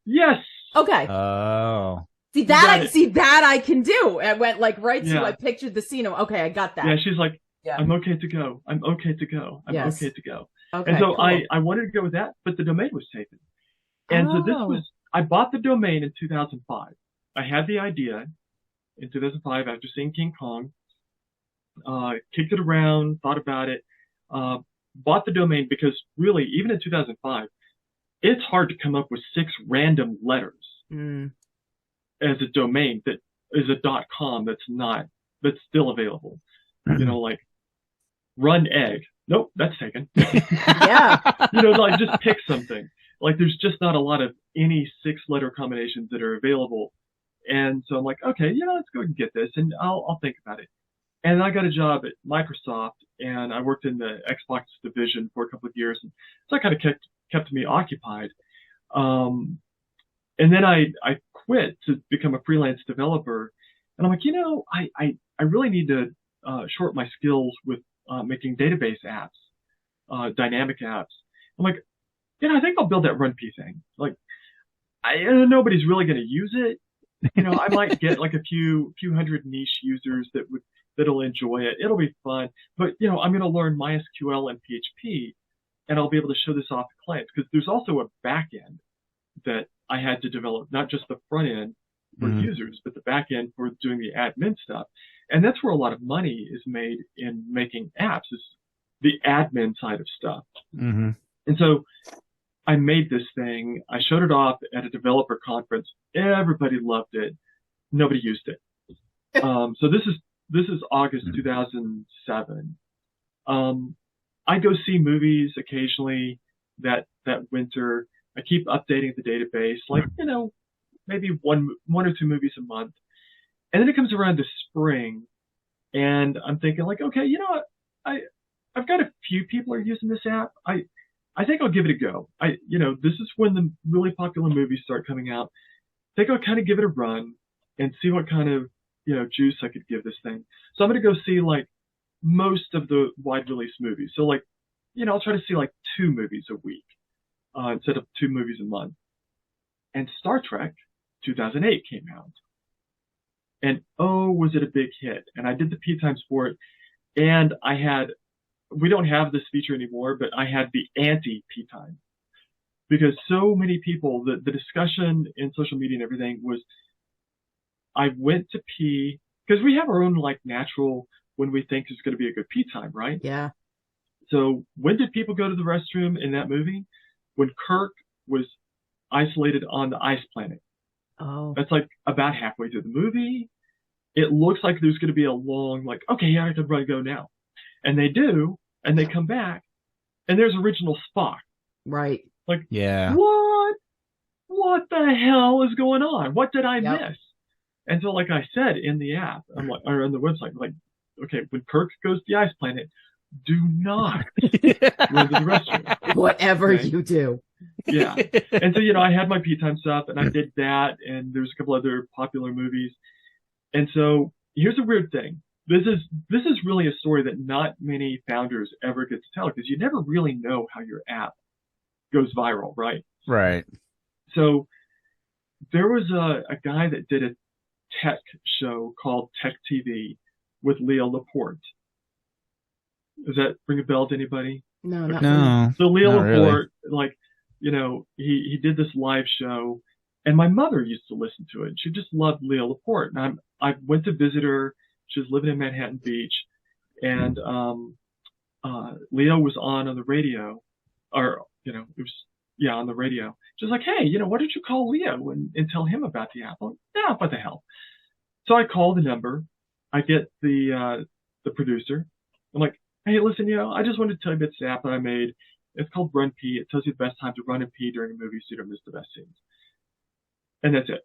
S4: Yes.
S2: Okay.
S1: Oh.
S2: See that I can do. I went like right to I pictured the scene. Okay, I got that.
S4: Yeah, she's like, I'm okay to go. I'm okay to go. I'm okay to go.
S2: Okay,
S4: and so
S2: cool.
S4: I wanted to go with that, but the domain was taken. And so I bought the domain in 2005. I had the idea in 2005 after seeing King Kong, kicked it around, thought about it, bought the domain because really, even in 2005, it's hard to come up with 6 random letters as a domain that is a .com that's still available. You know, like run egg. Nope, that's taken.
S2: Yeah.
S4: You know, like just pick something. Like there's just not a lot of any 6-letter combinations that are available. And so I'm like, okay, let's go and get this, and I'll think about it. And I got a job at Microsoft, and I worked in the Xbox division for a couple of years, and so that kind of kept me occupied. And then I quit to become a freelance developer, and I'm like, I really need to shorten my skills with making database apps, dynamic apps. I'm like, I think I'll build that RunPee thing. Like, nobody's really going to use it. I might get like a few hundred niche users that'll enjoy it. It'll be fun. But, I'm going to learn MySQL and PHP, and I'll be able to show this off to clients, because there's also a back end that I had to develop, not just the front end for users, but the back end for doing the admin stuff. And that's where a lot of money is made in making apps, is the admin side of stuff.
S1: Mm-hmm.
S4: And so I made this thing. I showed it off at a developer conference. Everybody loved it. Nobody used it. So this is August 2007. I go see movies occasionally that winter. I keep updating the database, like, maybe one or two movies a month. And then it comes around to spring, and I'm thinking like, okay, what? I've got a few people are using this app. I think I'll give it a go. This is when the really popular movies start coming out. I think I'll kind of give it a run and see what kind of, juice I could give this thing. So I'm going to go see like most of the wide release movies. So like, I'll try to see like 2 movies a week, instead of 2 movies a month. And Star Trek 2008 came out. And was it a big hit? And I did the P times for it. And we don't have this feature anymore, but I had the anti-P time, because so many people, the discussion in social media and everything was, I went to pee, because we have our own like natural, when we think is going to be a good pee time, right?
S2: Yeah.
S4: So when did people go to the restroom in that movie? When Kirk was isolated on the ice planet.
S2: Oh.
S4: That's like about halfway through the movie. It looks like there's going to be a long, like, okay, yeah, I can probably go now. And they do, and they come back, and there's original Spock.
S2: Right.
S4: Like,
S1: yeah.
S4: What the hell is going on? What did I miss? And so, like I said in the app, I'm like, or on the website, like, okay, when Kirk goes to the ice planet, do not go to the restroom.
S2: Whatever you do.
S4: Yeah. And so, I had my P time stuff, and I did that, and there's a couple other popular movies. And so here's a weird thing. This is really a story that not many founders ever get to tell, because you never really know how your app goes viral, right?
S1: Right.
S4: So there was a guy that did a tech show called Tech TV with Leo Laporte. Does that ring a bell to anybody?
S2: No, not
S1: no.
S4: So Leo Laporte, like, he did this live show, and my mother used to listen to it. She just loved Leo Laporte. And I went to visit her. She was living in Manhattan Beach, and Leo was on the radio, or, it was, on the radio. She was like, hey, why don't you call Leo and tell him about the app? Like, yeah, what the hell? So I call the number. I get the producer. I'm like, hey, listen, I just wanted to tell you about this app that I made. It's called RunPee. It tells you the best time to run and pee during a movie so you don't miss the best scenes. And that's it.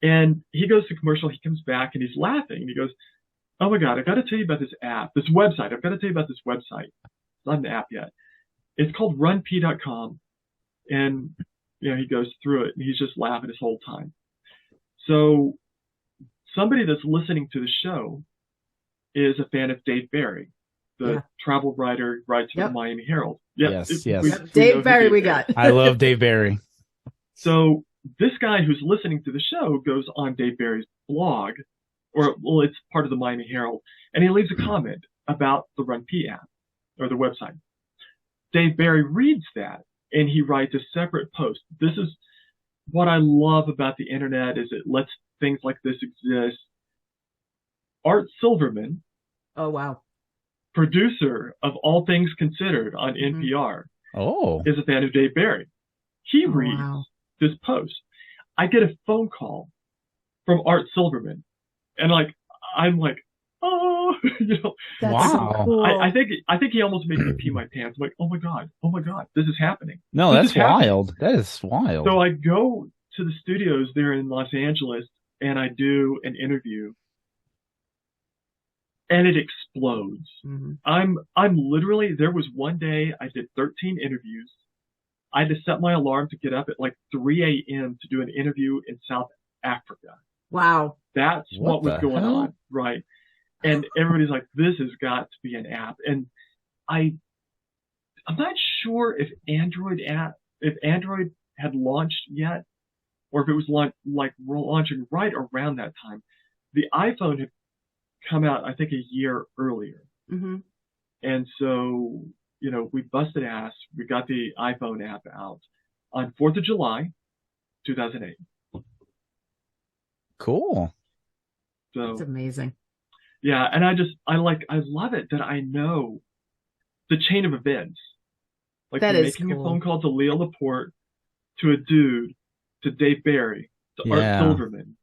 S4: And he goes to commercial. He comes back and he's laughing. And he goes, oh my God, I've got to tell you about this app, this website. I've got to tell you about this website. It's not an app yet. It's called runpee.com. And, he goes through it and he's just laughing his whole time. So somebody that's listening to the show is a fan of Dave Barry, the travel writer, writes for the Miami Herald.
S1: Yes.
S2: Dave Barry we got.
S1: I love Dave Barry.
S4: So this guy who's listening to the show goes on Dave Barry's blog, it's part of the Miami Herald, and he leaves a comment about the RunPee app, or the website. Dave Barry reads that, and he writes a separate post. This is what I love about the internet, is it lets things like this exist. Art Silverman.
S2: Oh, wow.
S4: Producer of All Things Considered on NPR.
S1: Oh.
S4: Is a fan of Dave Barry. He reads this post. I get a phone call from Art Silverman, and I'm like, oh, no,
S2: That's so cool.
S4: I think he almost made me pee my pants. I'm like, oh my god, this is happening.
S1: No, that's wild. That is wild.
S4: So I go to the studios there in Los Angeles and I do an interview, and it explodes. Mm-hmm. I'm literally, there was one day I did 13 interviews. I had to set my alarm to get up at like 3 a.m. to do an interview in South Africa.
S2: Wow.
S4: That's what was going on, right? And everybody's like, this has got to be an app. And I'm not sure if Android had launched yet, or if it was launching right around that time. The iPhone had come out, I think, a year earlier. Mm-hmm. And so, we busted ass. We got the iPhone app out on 4th of July, 2008.
S1: Cool.
S4: So
S2: that's amazing.
S4: Yeah, and I love it that I know the chain of events. Like
S2: that is
S4: making
S2: cool.
S4: A phone call to Leo Laporte, to a dude, to Dave Barry, to Art Silverman.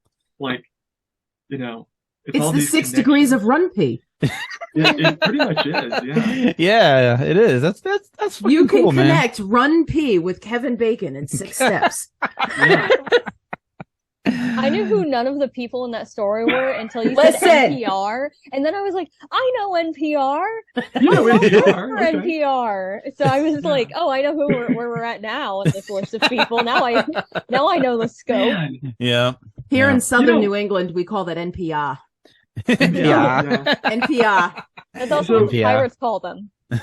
S4: It's all
S2: the 6 degrees of Runpee.
S4: It pretty much is, yeah.
S1: Yeah, it is. That's fucking
S2: you can
S1: cool,
S2: connect Runpee with Kevin Bacon in 6 steps.
S4: Yeah.
S3: I knew who none of the people in that story were until you said NPR, and then I was like, I know NPR. NPR. So I was like, oh, I know where we're at now in this list of people. Now I know the scope.
S4: Man.
S1: Yeah.
S2: Here in Southern New England, we call that NPR. NPR.
S3: That's also what the pirates call them.
S4: So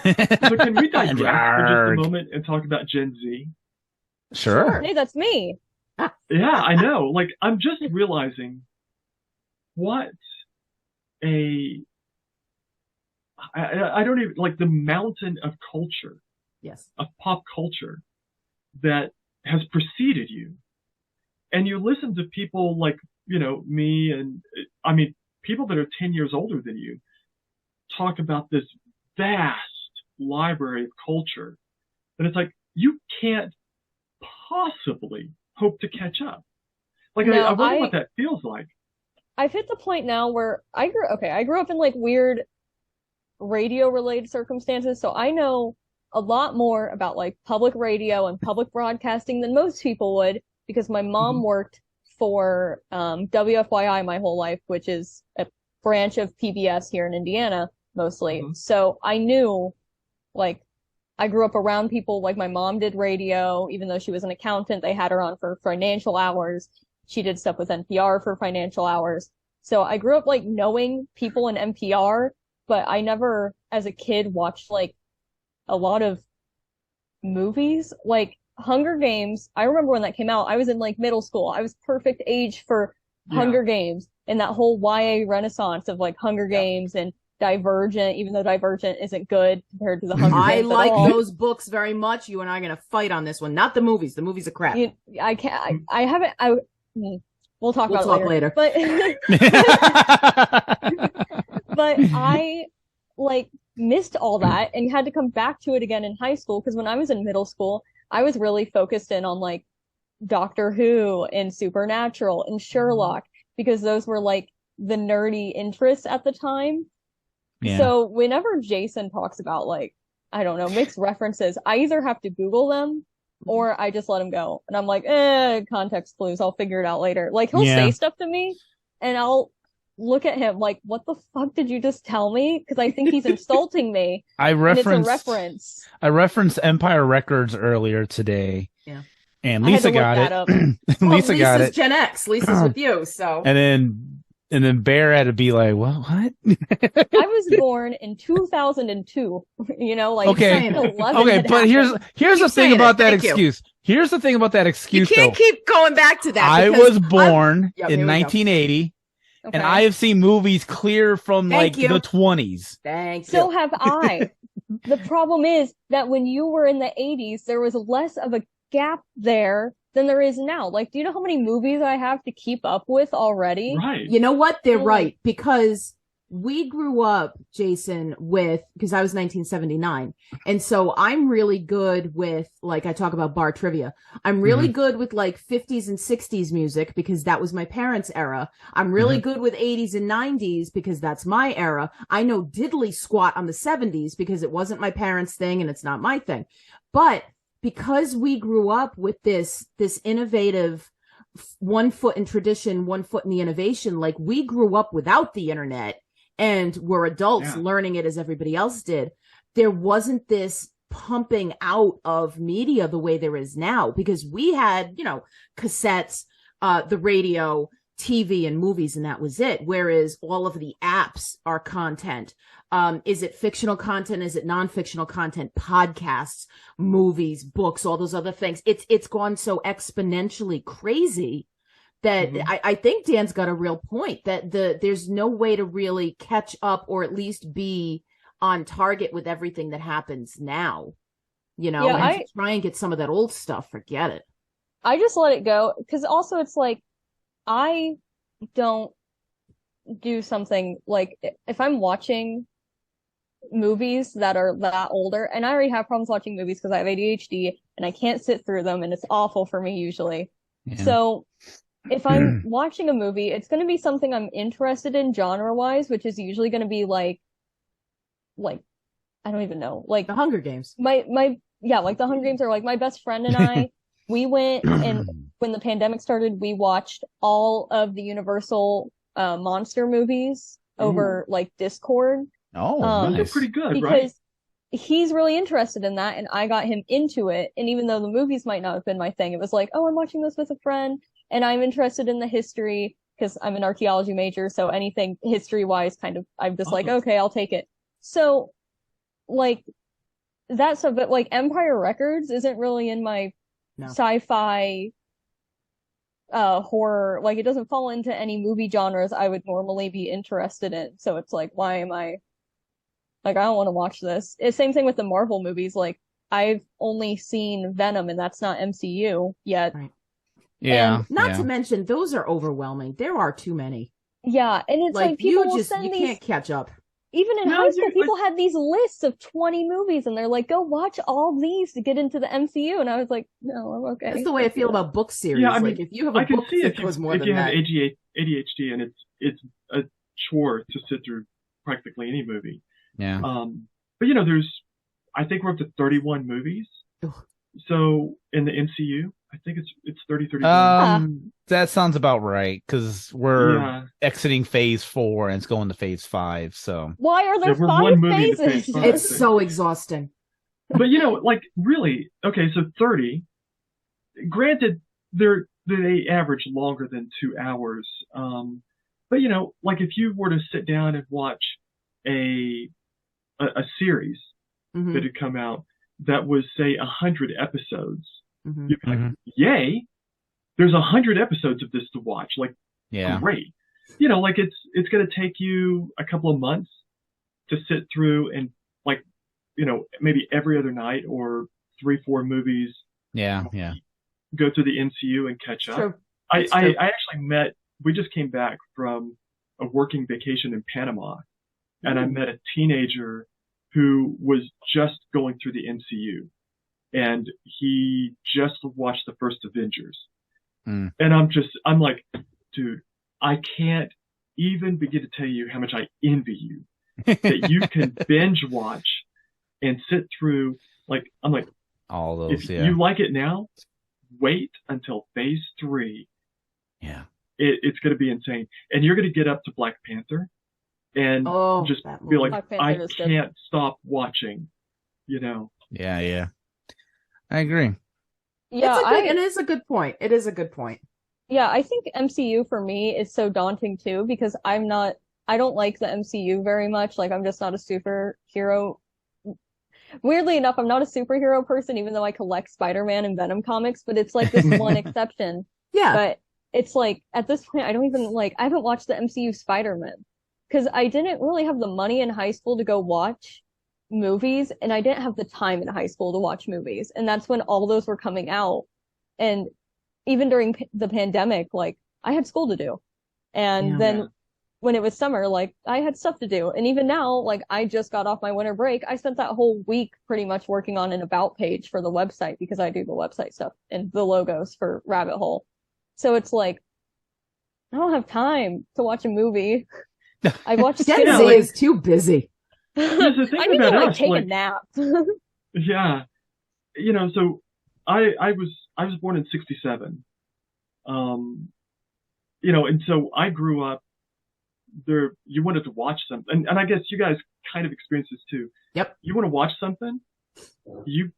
S4: can we digress for just a moment and talk about Gen Z?
S1: Sure.
S3: Hey, that's me.
S4: Yeah, I know. I'm just realizing what I don't even, the mountain of culture, of pop culture that has preceded you. And you listen to people like, me and, people that are 10 years older than you talk about this vast library of culture. And it's like, you can't possibly hope to catch up. I wonder what that feels like.
S3: I've hit the point now where I grew up in weird radio related circumstances, so I know a lot more about public radio and public broadcasting than most people would, because my mom worked for WFYI my whole life, which is a branch of PBS here in Indiana mostly. Mm-hmm. So I knew I grew up around people. My mom did radio, even though she was an accountant. They had her on for financial hours. She did stuff with NPR for financial hours. So I grew up knowing people in NPR, but I never, as a kid, watched a lot of movies. Hunger Games, I remember when that came out, I was in middle school. I was perfect age for Hunger Games and that whole YA renaissance of Hunger Games and Divergent, even though Divergent isn't good compared to the Hunger Games.
S2: I like those books very much. You and I are going to fight on this one. Not the movies. The movies are crap.
S3: I can't. I haven't. We'll talk about it later. But but I missed all that and had to come back to it again in high school, because when I was in middle school, I was really focused in on Doctor Who and Supernatural and Sherlock, because those were the nerdy interests at the time. Yeah. So whenever Jason talks about I don't know, mixed references, I either have to Google them or I just let him go. And I'm like, context clues, I'll figure it out later. He'll say stuff to me and I'll look at him what the fuck did you just tell me? Because I think he's insulting me.
S1: I referenced Empire Records earlier today. Yeah. And Lisa got it.
S2: Lisa got it. Gen X. Lisa's with you, so.
S1: And then Bear had to be like, well, what?
S3: I was born in 2002,
S1: okay, but here's the thing about that excuse. Here's the thing about that excuse,
S2: you can't keep going back to that.
S1: I was born in 1980, and I have seen movies clear from the 20s.
S2: Thank you.
S3: So have I. The problem is that when you were in the 80s, there was less of a gap there than there is now. Do you know how many movies I have to keep up with already?
S4: Right.
S2: You know what? They're right, because we grew up, Jason, because I was 1979. And so I'm really good with, like, I talk about bar trivia. I'm really good with like 50s and 60s music because that was my parents' era. I'm really good with 80s and 90s because that's my era. I know diddly squat on the 70s because it wasn't my parents' thing and it's not my thing. But because we grew up with this innovative 1 foot in tradition, 1 foot in the innovation, like we grew up without the internet and we're adults learning it as everybody else did. There wasn't this pumping out of media the way there is now because we had, cassettes, the radio, TV and movies, and that was it. Whereas all of the apps are content. Is it fictional content? Is it non-fictional content? Podcasts, movies, books, all those other things. It's gone so exponentially crazy that I think Dan's got a real point that there's no way to really catch up or at least be on target with everything that happens now. And to try and get some of that old stuff, forget it.
S3: I just let it go because also it's like I don't do something like if I'm watching movies that are that older, and I already have problems watching movies because I have ADHD and I can't sit through them and it's awful for me usually. Yeah. So if I'm watching a movie, it's going to be something I'm interested in genre-wise, which is usually going to be like I don't even know, like
S2: The Hunger Games.
S3: Like The Hunger Games, or like my best friend and I, we went and when the pandemic started, we watched all of the Universal monster movies over like Discord.
S1: Oh,
S4: those are pretty good,
S3: because
S4: right?
S3: He's really interested in that, and I got him into it. And even though the movies might not have been my thing, it was like, oh, I'm watching this with a friend, and I'm interested in the history because I'm an archaeology major. So anything history-wise, kind of, I'm just like, okay, I'll take it. So, like that stuff, but like Empire Records isn't really in my sci-fi, horror. Like it doesn't fall into any movie genres I would normally be interested in. So it's like, why am I? Like, I don't want to watch this. It's same thing with the Marvel movies. Like, I've only seen Venom, and that's not MCU yet.
S2: Right.
S1: Yeah.
S2: And not to mention, those are overwhelming. There are too many.
S3: Yeah, and it's like people will send
S2: you can't catch up.
S3: Even in high school, people had these lists of 20 movies, and they're like, go watch all these to get into the MCU. And I was like, no, I'm okay.
S2: That's the way I feel about book series.
S4: Yeah, I mean,
S2: like, if you have a book that goes more than that.
S4: If you have ADHD and it's a chore to sit through practically any movie.
S1: Yeah.
S4: But I think we're up to 31 movies. So in the MCU, I think it's 31.
S1: That sounds about right because we're exiting phase 4 and it's going to phase 5. So
S3: why are there 5 phases?
S2: It's so exhausting.
S4: But really, okay, so 30. Granted, they average longer than 2 hours. But like if you were to sit down and watch a series that had come out that was, say, 100 episodes, you'd be like, yay, there's 100 episodes of this to watch. Like, great. Like it's going to take you a couple of months to sit through and maybe every other night or 3-4 movies.
S1: Yeah.
S4: Go through the MCU and catch up.
S2: True.
S4: I actually we just came back from a working vacation in Panama. And I met a teenager who was just going through the MCU, and he just watched the first Avengers. And I'm like, dude, I can't even begin to tell you how much I envy you that you can binge watch and sit through. Like, I'm like,
S1: all those.
S4: If you like it now, wait until phase 3.
S1: Yeah,
S4: it's going to be insane, and you're going to get up to Black Panther. And just be like, I can't stop watching,
S1: Yeah. I agree.
S3: Yeah,
S2: it is a good point. It is a good point.
S3: Yeah, I think MCU for me is so daunting too because I don't like the MCU very much. Like, I'm just not a superhero. Weirdly enough, I'm not a superhero person, even though I collect Spider-Man and Venom comics, but it's like this one exception.
S2: Yeah.
S3: But it's like, at this point, I haven't watched the MCU Spider-Man. Because I didn't really have the money in high school to go watch movies, and I didn't have the time in high school to watch movies. And that's when all those were coming out. And even during the pandemic, like, I had school to do. And then when it was summer, like I had stuff to do. And even now, like I just got off my winter break. I spent that whole week pretty much working on an about page for the website because I do the website stuff and the logos for Rabbit Hole. So it's like, I don't have time to watch a movie. I watched
S2: Gen Z is too busy.
S4: There's the thing
S3: I need
S4: about
S3: to like
S4: us,
S3: take
S4: like,
S3: a nap.
S4: Yeah. You know, so I was born in 67. You know, and so I grew up there. You wanted to watch something, and I guess you guys kind of experience this too.
S2: Yep.
S4: You want to watch something, you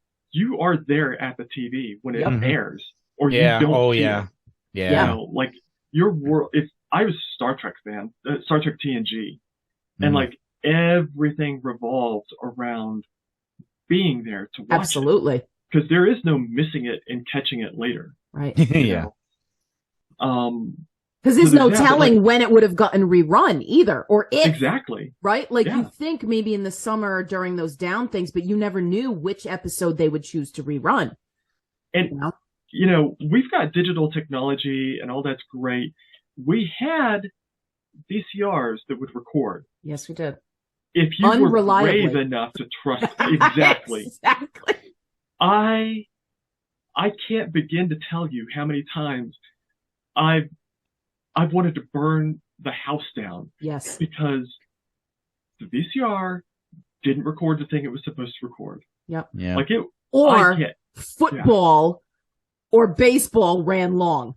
S4: are there at the TV when it airs, or you don't.
S1: Yeah.
S4: You know, like your world. If I was a Star Trek fan, Star Trek TNG, and like everything revolved around being there to watch.
S2: Absolutely.
S4: Because there is no missing it and catching it later.
S2: Right.
S1: Yeah.
S2: Because there's no telling when it would have gotten rerun either, or if.
S4: Exactly.
S2: Right? Like you think maybe in the summer during those down things, but you never knew which episode they would choose to rerun.
S4: And, you know, we've got digital technology and all that's great. We had VCRs that would record.
S2: Yes, we did.
S4: If you were brave enough to trust. Exactly.
S2: Exactly.
S4: I can't begin to tell you how many times I've wanted to burn the house down.
S2: Yes.
S4: Because the VCR didn't record the thing it was supposed to record.
S2: Yep.
S1: Yeah.
S4: Like it,
S2: or football or baseball ran long.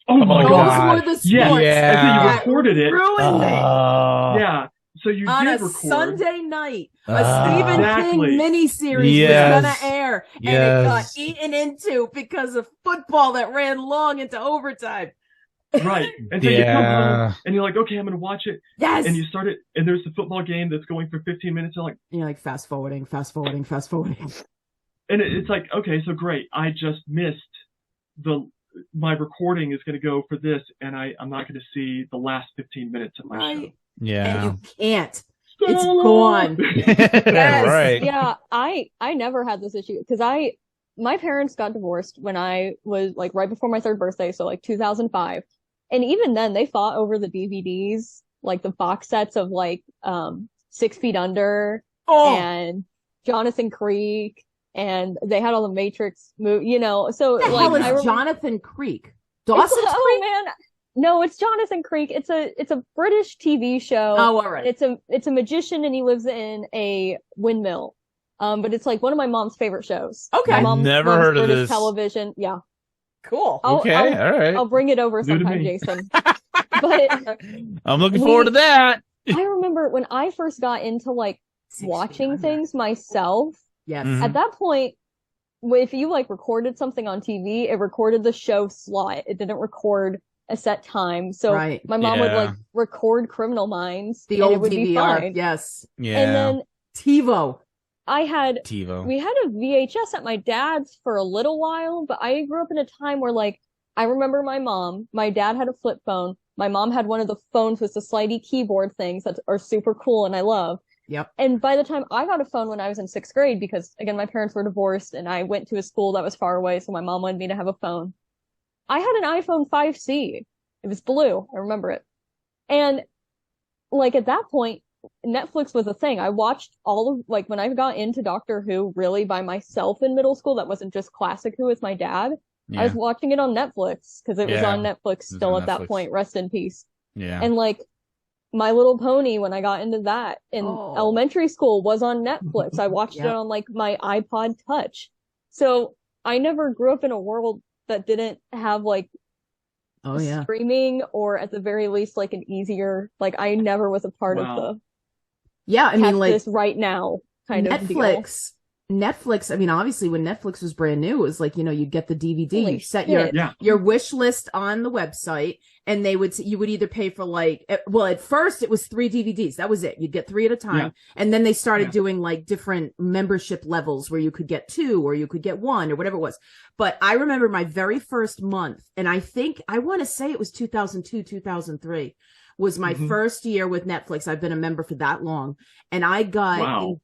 S4: Oh my God.
S2: Those were the sports.
S4: Yeah. And so you recorded it.
S2: Ruined it.
S4: Yeah. So you
S2: on
S4: did
S2: a
S4: record.
S2: Sunday night, a Stephen King miniseries was gonna air, and it got eaten into because of football that ran long into overtime.
S4: Right. And so you come home and you're like, okay, I'm gonna watch it.
S2: Yes.
S4: And you start it, and there's the football game that's going for 15 minutes. And
S2: you're like fast forwarding.
S4: And it's like, okay, so great. I just missed my recording is gonna go for this, and I'm not gonna see the last 15 minutes of my show.
S1: Yeah.
S2: And you can't. It's gone.
S1: Yes. Right.
S3: Yeah, I never had this issue because my parents got divorced when I was like right before my 3rd birthday, so like 2005. And even then they fought over the DVDs, like the box sets of like 6 Feet Under and Jonathan Creek, and they had all the Matrix you know, so
S2: what the
S3: like
S2: hell is Jonathan Creek? Dawson's Creek?
S3: Oh man. No, it's Jonathan Creek. It's a British TV show.
S2: Oh, all right.
S3: It's a magician and he lives in a windmill. But it's like one of my mom's favorite shows.
S2: Okay.
S3: My mom
S1: never
S3: loves
S1: heard of
S3: British
S1: this.
S3: television. Yeah.
S2: Cool.
S1: All right.
S3: I'll bring it over sometime, Jason. But
S1: I'm looking forward to that.
S3: I remember when I first got into like watching things myself.
S2: Yes.
S3: At that point, if you like recorded something on TV, it recorded the show slot. It didn't record a set time. So my mom would like record Criminal Minds.
S2: The old DVR. Yes.
S1: Yeah.
S3: And then
S2: TiVo.
S3: We had a VHS at my dad's for a little while, but I grew up in a time where like, I remember my dad had a flip phone. My mom had one of the phones with the slidey keyboard things that are super cool and I love.
S2: Yep.
S3: And by the time I got a phone when I was in 6th grade, because again, my parents were divorced and I went to a school that was far away. So my mom wanted me to have a phone. I had an iPhone 5C. It was blue. I remember it. And like at that point, Netflix was a thing. I watched all of, like when I got into Doctor Who really by myself in middle school, that wasn't just classic Who with my dad. I was watching it on Netflix because it was on Netflix still at that point. Rest in peace.
S1: Yeah.
S3: And like My Little Pony, when I got into that in elementary school, was on Netflix. I watched it on like my iPod Touch. So I never grew up in a world that didn't have like streaming, or at the very least like an easier, like I never was a part of the
S2: I mean like
S3: this right now kind of deal.
S2: Netflix, I mean, obviously when Netflix was brand new, it was like, you know, you'd get the DVD, you set your wish list on the website, and you would either pay for like, well, at first it was 3 DVDs. That was it. You'd get 3 at a time. Yeah. And then they started doing like different membership levels where you could get 2 or you could get 1 or whatever it was. But I remember my very first month, and I want to say it was 2002, 2003 was my first year with Netflix. I've been a member for that long. And I got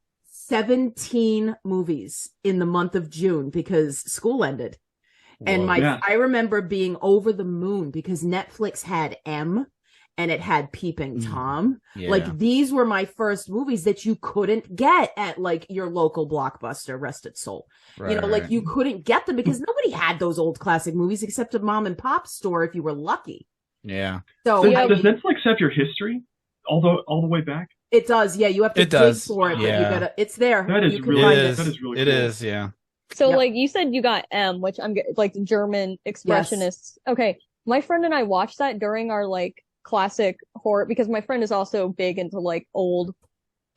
S2: 17 movies in the month of June because school ended. And I remember being over the moon because Netflix had M and it had Peeping Tom. Like, these were my first movies that you couldn't get at like your local Blockbuster, rest its soul. You know, like you couldn't get them because nobody had those old classic movies except a mom and pop store if you were lucky.
S1: Yeah.
S4: So does Netflix have your history all the way back?
S2: It does. Yeah, you have to dig for it, but you gotta. It's there.
S4: That is really cool.
S1: It is. Yeah.
S3: So like you said, you got M, which I'm like German expressionists. Yes. Okay, my friend and I watched that during our like classic horror, because my friend is also big into like old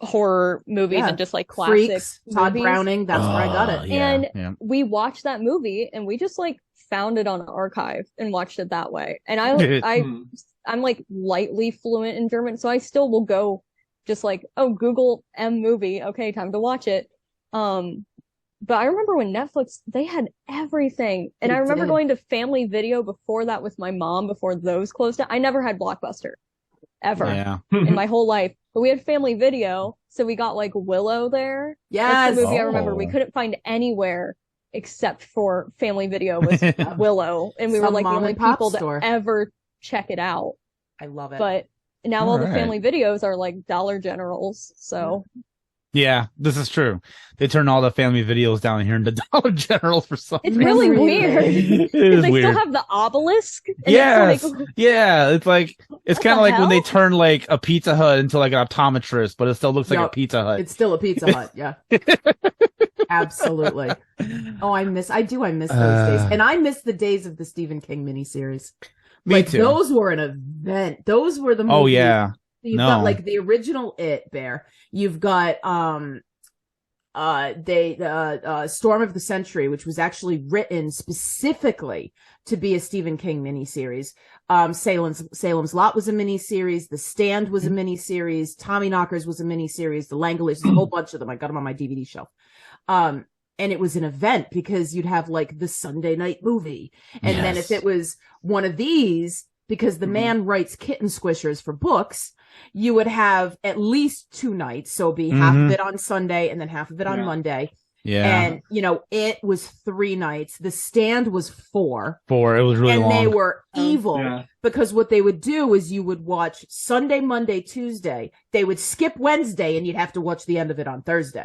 S3: horror movies and just like classic
S2: Freaks, Todd Browning. That's where I got it.
S3: And we watched that movie and we just like found it on Archive and watched it that way. And I'm like lightly fluent in German, so I still will go just like, oh, Google M movie. Okay, time to watch it. But I remember when Netflix, they had everything. And I remember going to Family Video before that with my mom, before those closed down. I never had Blockbuster ever in my whole life. But we had Family Video, so we got like Willow there.
S2: Yes.
S3: That's the movie I remember. We couldn't find anywhere except for Family Video was Willow. And we were like the only people to ever check it out.
S2: I love it.
S3: But now all the Family Videos are like Dollar Generals, so...
S1: Yeah, this is true. They turn all the Family Videos down here into Dollar General for some reason.
S3: It's really weird.
S1: It is
S3: they
S1: weird.
S3: Still have the obelisk.
S1: Yes.
S3: It's like,
S1: it's like, it's kind of like when they turn like a Pizza Hut into like an optometrist, but it still looks like a Pizza Hut.
S2: It's still a Pizza Hut, yeah. Absolutely. Oh, I miss those days. And I miss the days of the Stephen King miniseries.
S1: Me too.
S2: Those were an event. Those were the movies.
S1: Oh, yeah.
S2: So you've got like the original It Bear. You've got Storm of the Century, which was actually written specifically to be a Stephen King miniseries. Salem's Lot was a miniseries. The Stand was a miniseries. Tommyknockers was a miniseries. The Langoliers, a whole bunch of them. I got them on my DVD shelf. And it was an event because you'd have like the Sunday night movie. And then if it was one of these, because the man writes Kitten Squishers for books, you would have at least 2 nights. So it'd be half of it on Sunday and then half of it on Monday. Yeah. And, you know, it was 3 nights. The Stand was 4.
S1: 4. It was really long.
S2: And they were evil because what they would do is you would watch Sunday, Monday, Tuesday. They would skip Wednesday and you'd have to watch the end of it on Thursday.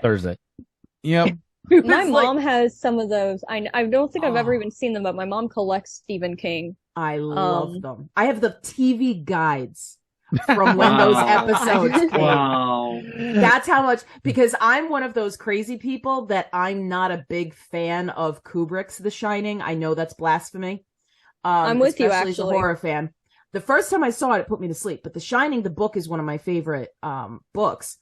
S1: Yep.
S3: My mom has some of those. I don't think I've ever even seen them, but my mom collects Stephen King.
S2: I love them. I have the TV guides from when those episodes came.
S4: Wow.
S2: That's how much, because I'm one of those crazy people that I'm not a big fan of Kubrick's The Shining. I know that's blasphemy.
S3: I'm with you,
S2: actually. As a horror fan. The first time I saw it, it put me to sleep. But The Shining, the book, is one of my favorite books.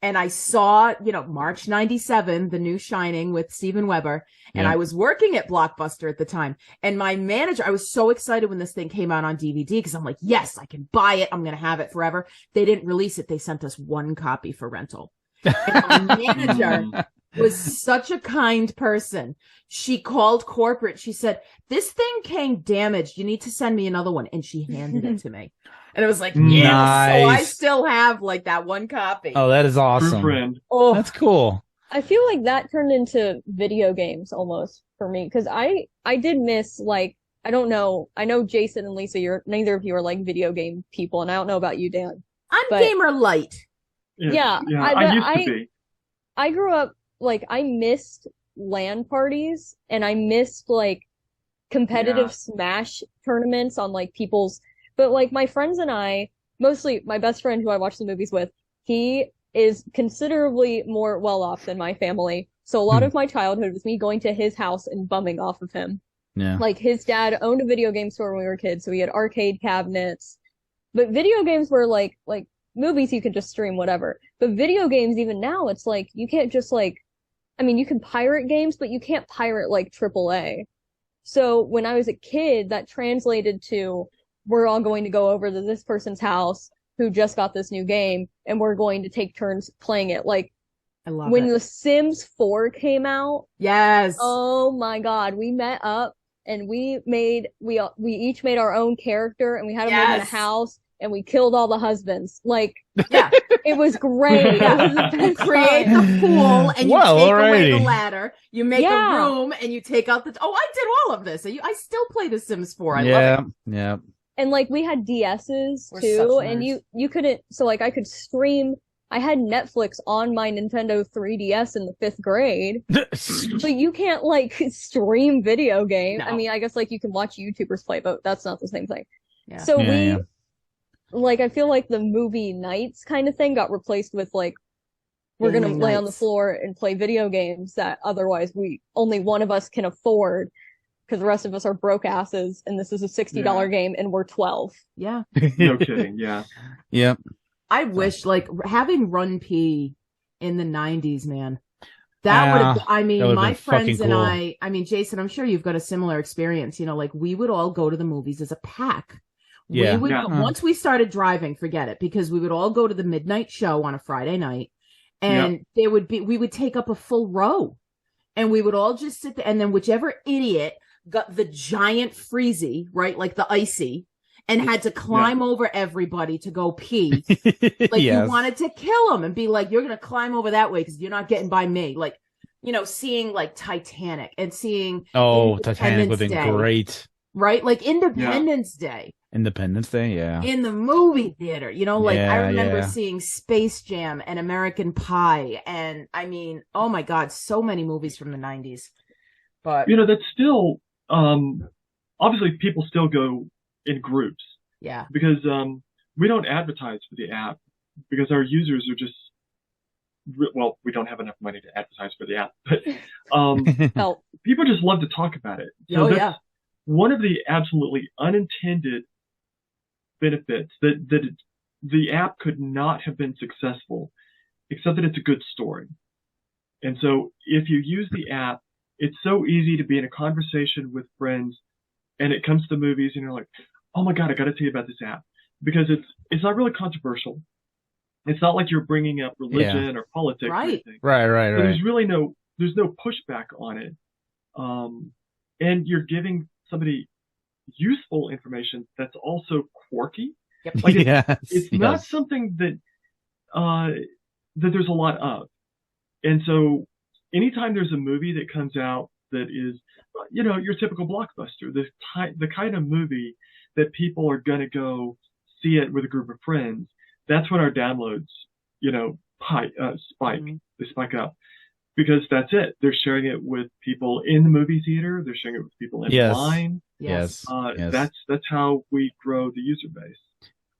S2: And I saw, March 97, the new Shining with Steven Weber. And I was working at Blockbuster at the time. And my manager, I was so excited when this thing came out on DVD because I'm like, yes, I can buy it. I'm going to have it forever. They didn't release it. They sent us 1 copy for rental. And my manager was such a kind person. She called corporate. She said, this thing came damaged. You need to send me another one. And she handed it to me. And it was like, yes. Nice. So I still have like that 1 copy.
S1: Oh, that is awesome.
S4: Friend.
S1: Oh, that's cool.
S3: I feel like that turned into video games almost for me. Cause I did miss like, I don't know. I know Jason and Lisa, neither of you are like video game people. And I don't know about you, Dan.
S2: I'm gamer light.
S3: Yeah.
S4: I used to be.
S3: I grew up like, I missed LAN parties and I missed like competitive Smash tournaments on like people's. But, like, my friends and I, mostly my best friend who I watch the movies with, he is considerably more well-off than my family. So a lot of my childhood was me going to his house and bumming off of him.
S1: Yeah.
S3: Like, his dad owned a video game store when we were kids, so we had arcade cabinets. But video games were, like movies you could just stream, whatever. But video games, even now, it's like, you can't just, like... I mean, you can pirate games, but you can't pirate, like, AAA. So when I was a kid, that translated to... we're all going to go over to this person's house who just got this new game, and we're going to take turns playing it. Like,
S2: I love
S3: when The Sims 4 came out.
S2: Yes.
S3: Oh my God. We met up and we each made our own character and we had them live in a house and we killed all the husbands. Like, it was great.
S2: You create the pool and you take away the ladder. You make a room and you take out I did all of this. I still play The Sims 4. I love it.
S1: Yeah.
S3: And like we had DSs too, and you couldn't. So like I could stream. I had Netflix on my Nintendo 3DS in the 5th grade, but you can't like stream video games. No. I mean, I guess like you can watch YouTubers play, but that's not the same thing. Yeah. So like I feel like the movie nights kind of thing got replaced with like we're gonna lay on the floor and play video games that otherwise only one of us can afford because the rest of us are broke asses, and this is a $60 game and we're 12.
S2: Yeah.
S4: No kidding. Yeah.
S1: Yep.
S2: I wish, like, having RunPee in the 90s, man. That would have, I mean, my friends and I mean, Jason, I'm sure you've got a similar experience. You know, like, we would all go to the movies as a pack.
S1: Yeah.
S2: Once we started driving, forget it, because we would all go to the midnight show on a Friday night, and we would take up a full row, and we would all just sit there, and then whichever idiot got the giant freezy, right, like the icy, and had to climb over everybody to go pee. Like, you wanted to kill him and be like, you're going to climb over that way because you're not getting by me. Like, you know, seeing like Titanic and seeing
S1: Titanic would have been great.
S2: Right? Like Independence Day.
S1: Independence Day, yeah.
S2: In the movie theater, you know, like I remember seeing Space Jam and American Pie. And I mean, oh my God, so many movies from the 90s. But,
S4: you know, that's still, obviously people still go in groups.
S2: Yeah.
S4: Because we don't advertise for the app because our users are just, well, we don't have enough money to advertise for the app, but people just love to talk about it. So that's one of the absolutely unintended benefits that the app could not have been successful, except that it's a good story. And so if you use the app, it's so easy to be in a conversation with friends and it comes to movies and you're like, oh my God, I got to tell you about this app, because it's not really controversial. It's not like you're bringing up religion or politics.
S2: Right.
S4: Or anything.
S1: Right.
S4: So there's really there's no pushback on it. And you're giving somebody useful information that's also quirky.
S2: Yep.
S4: Like it's not something that there's a lot of. And so anytime there's a movie that comes out that is, you know, your typical blockbuster, the kind of movie that people are going to go see it with a group of friends, that's when our downloads, you know, spike.
S2: Mm-hmm.
S4: They spike up because that's it. They're sharing it with people in the movie theater. They're sharing it with people in line.
S1: Yes.
S4: That's how we grow the user base.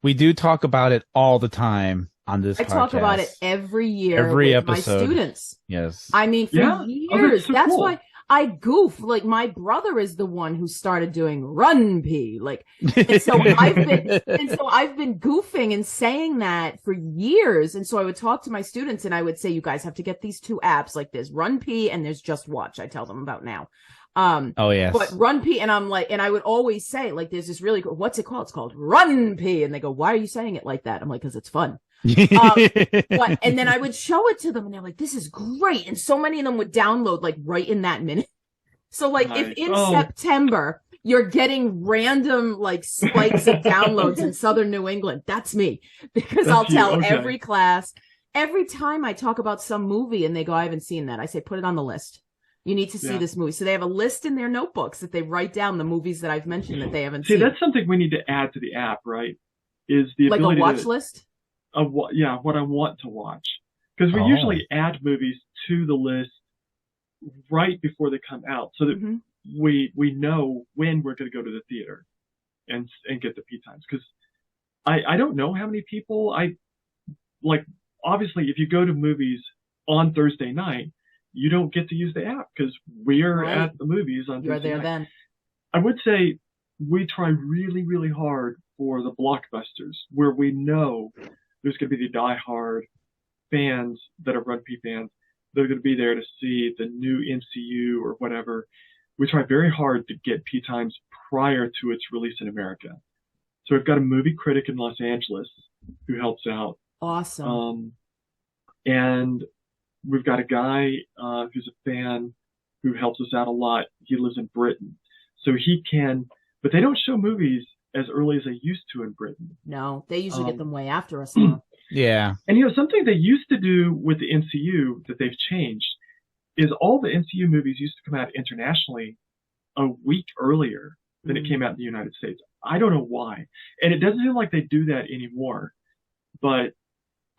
S1: We do talk about it all the time on this podcast.
S2: I talk about it every year
S1: every
S2: with
S1: episode.
S2: My students.
S1: Yes.
S2: I mean, for years. That's cool. Why I goof. Like, my brother is the one who started doing RunPee. Like, and so I've been goofing and saying that for years. And so I would talk to my students and I would say, you guys have to get these 2 apps. Like, there's RunPee and there's Just Watch. I tell them about now.
S1: Oh yes.
S2: But RunPee, and I'm like, and I would always say, like, there's this really cool, what's it called? It's called RunPee. And they go, why are you saying it like that? I'm like, because it's fun. And then I would show it to them and they're like, this is great. And so many of them would download like right in that minute. So like if in September you're getting random like spikes of downloads in Southern New England, that's me, because I'll tell every class, every time I talk about some movie and they go, I haven't seen that. I say, put it on the list. You need to see this movie. So they have a list in their notebooks that they write down the movies that I've mentioned that they haven't seen.
S4: See, that's something we need to add to the app, right? Is the
S2: like
S4: ability
S2: a watch list?
S4: What I want to watch. Because we usually add movies to the list right before they come out so that we know when we're going to go to the theater and get the P times. Because I don't know how many people obviously if you go to movies on Thursday night, you don't get to use the app because we're at the movies on Thursday night.
S2: You're there then.
S4: I would say we try really, really hard for the blockbusters where we know there's going to be the diehard fans that are RunPee fans. They're going to be there to see the new MCU or whatever. We try very hard to get P times prior to its release in America. So we've got a movie critic in Los Angeles who helps out.
S2: Awesome.
S4: And we've got a guy who's a fan who helps us out a lot. He lives in Britain. So he can, but they don't show movies as early as they used to in Britain.
S2: No, they usually get them way after us now.
S1: Yeah.
S4: And, you know, something they used to do with the MCU that they've changed is all the MCU movies used to come out internationally a week earlier than it it came out in the United States. I don't know why. And it doesn't seem like they do that anymore. But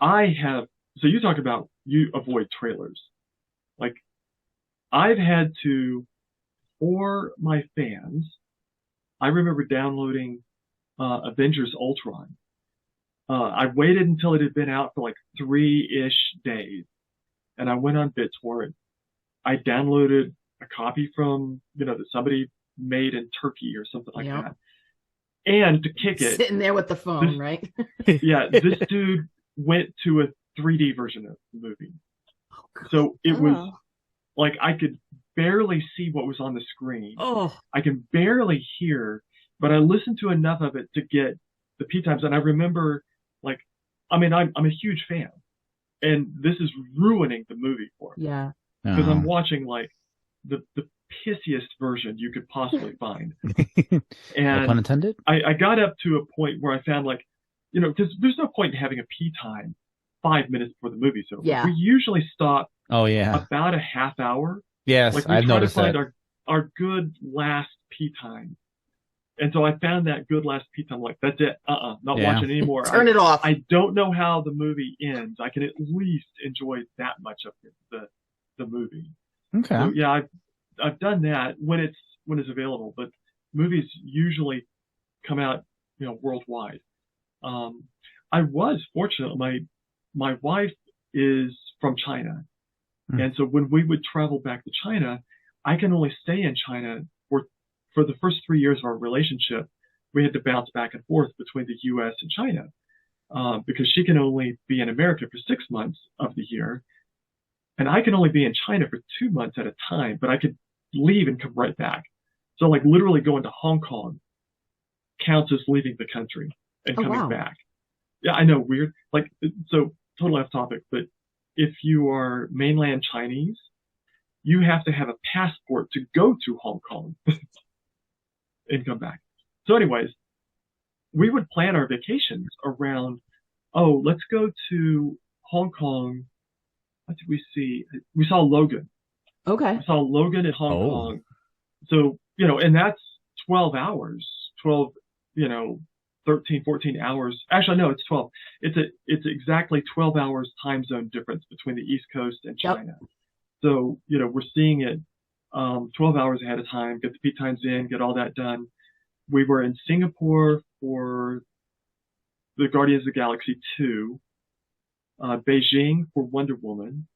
S4: so you talk about you avoid trailers. Like, I've had to, for my fans, I remember downloading Avengers Ultron. I waited until it had been out for like 3-ish days. And I went on BitTorrent. I downloaded a copy from, that somebody made in Turkey or something like that. And to kick it.
S2: Sitting there with the phone, right?
S4: Yeah, this dude went to a 3D version of the movie. So it was like I could barely see what was on the screen. I can barely hear, but I listened to enough of it to get the P times. And I remember, like, I'm a huge fan. And this is ruining the movie for me.
S2: Yeah.
S4: Because I'm watching, like, the pissiest version you could possibly find. And
S1: no pun intended.
S4: I got up to a point where I found, like, because there's no point in having a P time 5 minutes before the movie's over.
S2: Yeah.
S4: We usually stop
S1: about
S4: a half hour.
S1: Yes,
S4: like,
S1: I've noticed that.
S4: We try to find our good last P time. And so I found that good last P time. Like, that's it. Not watching anymore.
S2: Turn it off.
S4: I don't know how the movie ends. I can at least enjoy that much of the movie.
S1: Okay.
S4: So, yeah, I've done that when it's available, but movies usually come out, worldwide. I was fortunate. My wife is from China. And so when we would travel back to China, I can only stay in China for the first 3 years of our relationship. We had to bounce back and forth between the U.S. and China, because she can only be in America for 6 months of the year. And I can only be in China for 2 months at a time, but I could leave and come right back. So, like, literally going to Hong Kong counts as leaving the country and coming back. Yeah, I know, weird. Like, so totally off topic, but if you are mainland Chinese, you have to have a passport to go to Hong Kong and come back. So anyways, we would plan our vacations around, let's go to Hong Kong. What did we see? We saw Logan.
S2: Okay.
S4: We saw Logan in Hong Kong. So, and that's 12 hours, 13, 14 hours. Actually, no, it's 12. It's exactly 12 hours time zone difference between the East Coast and China. Yep. So, we're seeing it 12 hours ahead of time, get the P times in, get all that done. We were in Singapore for the Guardians of the Galaxy 2, Beijing for Wonder Woman.